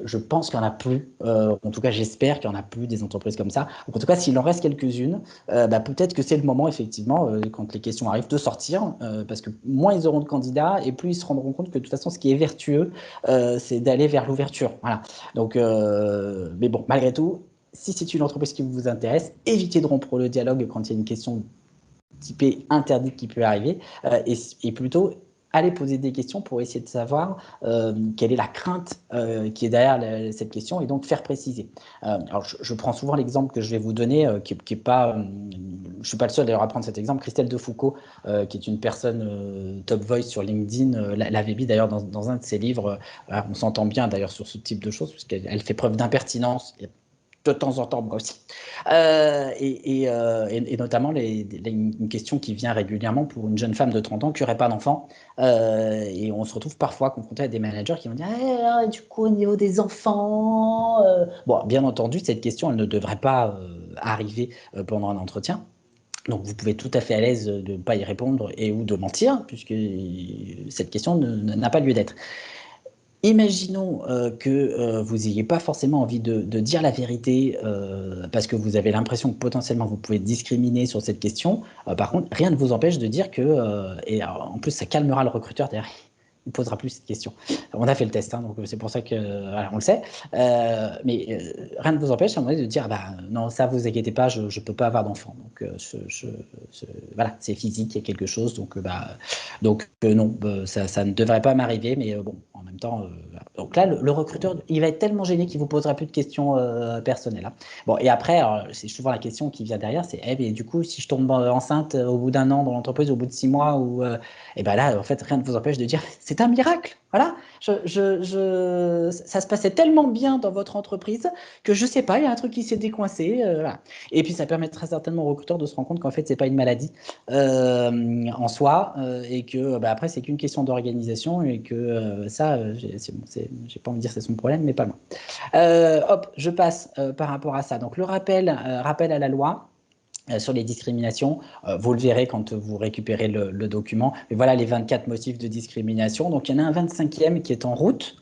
S1: je pense qu'il n'y en a plus, en tout cas j'espère qu'il n'y en a plus des entreprises comme ça. En tout cas, s'il en reste quelques-unes, peut-être que c'est le moment, effectivement, quand les questions arrivent, de sortir, parce que moins ils auront de candidats, et plus ils se rendront compte que de toute façon, ce qui est vertueux, c'est d'aller vers l'ouverture. Voilà. Donc, mais bon, malgré tout, si c'est une entreprise qui vous intéresse, évitez de rompre le dialogue quand il y a une question typée interdite qui peut arriver, et plutôt aller poser des questions pour essayer de savoir quelle est la crainte qui est derrière cette question et donc faire préciser. Alors je prends souvent l'exemple que je vais vous donner, qui est pas, je suis pas le seul d'ailleurs à prendre cet exemple. Christelle Defoucault, qui est une personne top voice sur LinkedIn, l'avait mis d'ailleurs dans un de ses livres. On s'entend bien d'ailleurs sur ce type de choses, parce qu'elle fait preuve d'impertinence. De temps en temps, moi aussi. Et notamment une question qui vient régulièrement pour une jeune femme de 30 ans qui n'aurait pas d'enfant. Et on se retrouve parfois confronté à des managers qui vont dire du coup, au niveau des enfants. Bon, bien entendu, cette question, elle ne devrait pas arriver pendant un entretien. Donc, vous pouvez tout à fait à l'aise de ne pas y répondre et ou de mentir, puisque cette question n'a pas lieu d'être. Imaginons que vous n'ayez pas forcément envie de dire la vérité parce que vous avez l'impression que potentiellement vous pouvez discriminer sur cette question. Par contre, rien ne vous empêche de dire que, et alors, en plus ça calmera le recruteur derrière, il ne posera plus cette question. On a fait le test, hein, donc c'est pour ça que voilà, on le sait. Mais rien ne vous empêche à un moment donné de dire bah, non, ça vous inquiétez pas, je ne peux pas avoir d'enfant. Donc voilà, c'est physique, il y a quelque chose. Donc non, ça ne devrait pas m'arriver, mais bon, en même temps, donc là, le recruteur, il va être tellement gêné qu'il vous posera plus de questions personnelles, hein. Bon, et après, c'est souvent la question qui vient derrière, c'est, eh, mais du coup, si je tombe enceinte au bout d'un an dans l'entreprise, au bout de 6 mois, et ben là, en fait, rien ne vous empêche de dire, c'est un miracle, voilà. Ça se passait tellement bien dans votre entreprise que je sais pas, il y a un truc qui s'est décoincé, voilà. Et puis, ça permettra certainement au recruteur de se rendre compte qu'en fait, c'est pas une maladie en soi, et que bah, après c'est qu'une question d'organisation et que ça, c'est bon, j'ai pas envie de dire c'est son problème, mais pas loin. Hop, je passe par rapport à ça. Donc le rappel à la loi. Sur les discriminations, vous le verrez quand vous récupérez le document. Mais voilà les 24 motifs de discrimination. Donc il y en a un 25e qui est en route,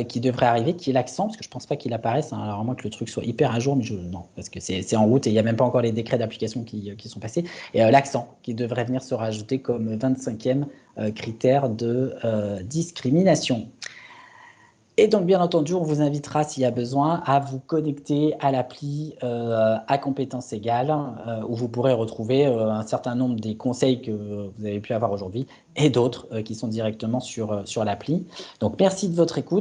S1: qui devrait arriver, qui est l'accent, parce que je ne pense pas qu'il apparaisse, hein, alors à moins que le truc soit hyper à jour, mais non, parce que c'est en route et il n'y a même pas encore les décrets d'application qui sont passés. Et l'accent qui devrait venir se rajouter comme 25e critère de discrimination. Et donc, bien entendu, on vous invitera, s'il y a besoin, à vous connecter à l'appli à compétences égales, où vous pourrez retrouver un certain nombre des conseils que vous avez pu avoir aujourd'hui et d'autres qui sont directement sur l'appli. Donc, merci de votre écoute.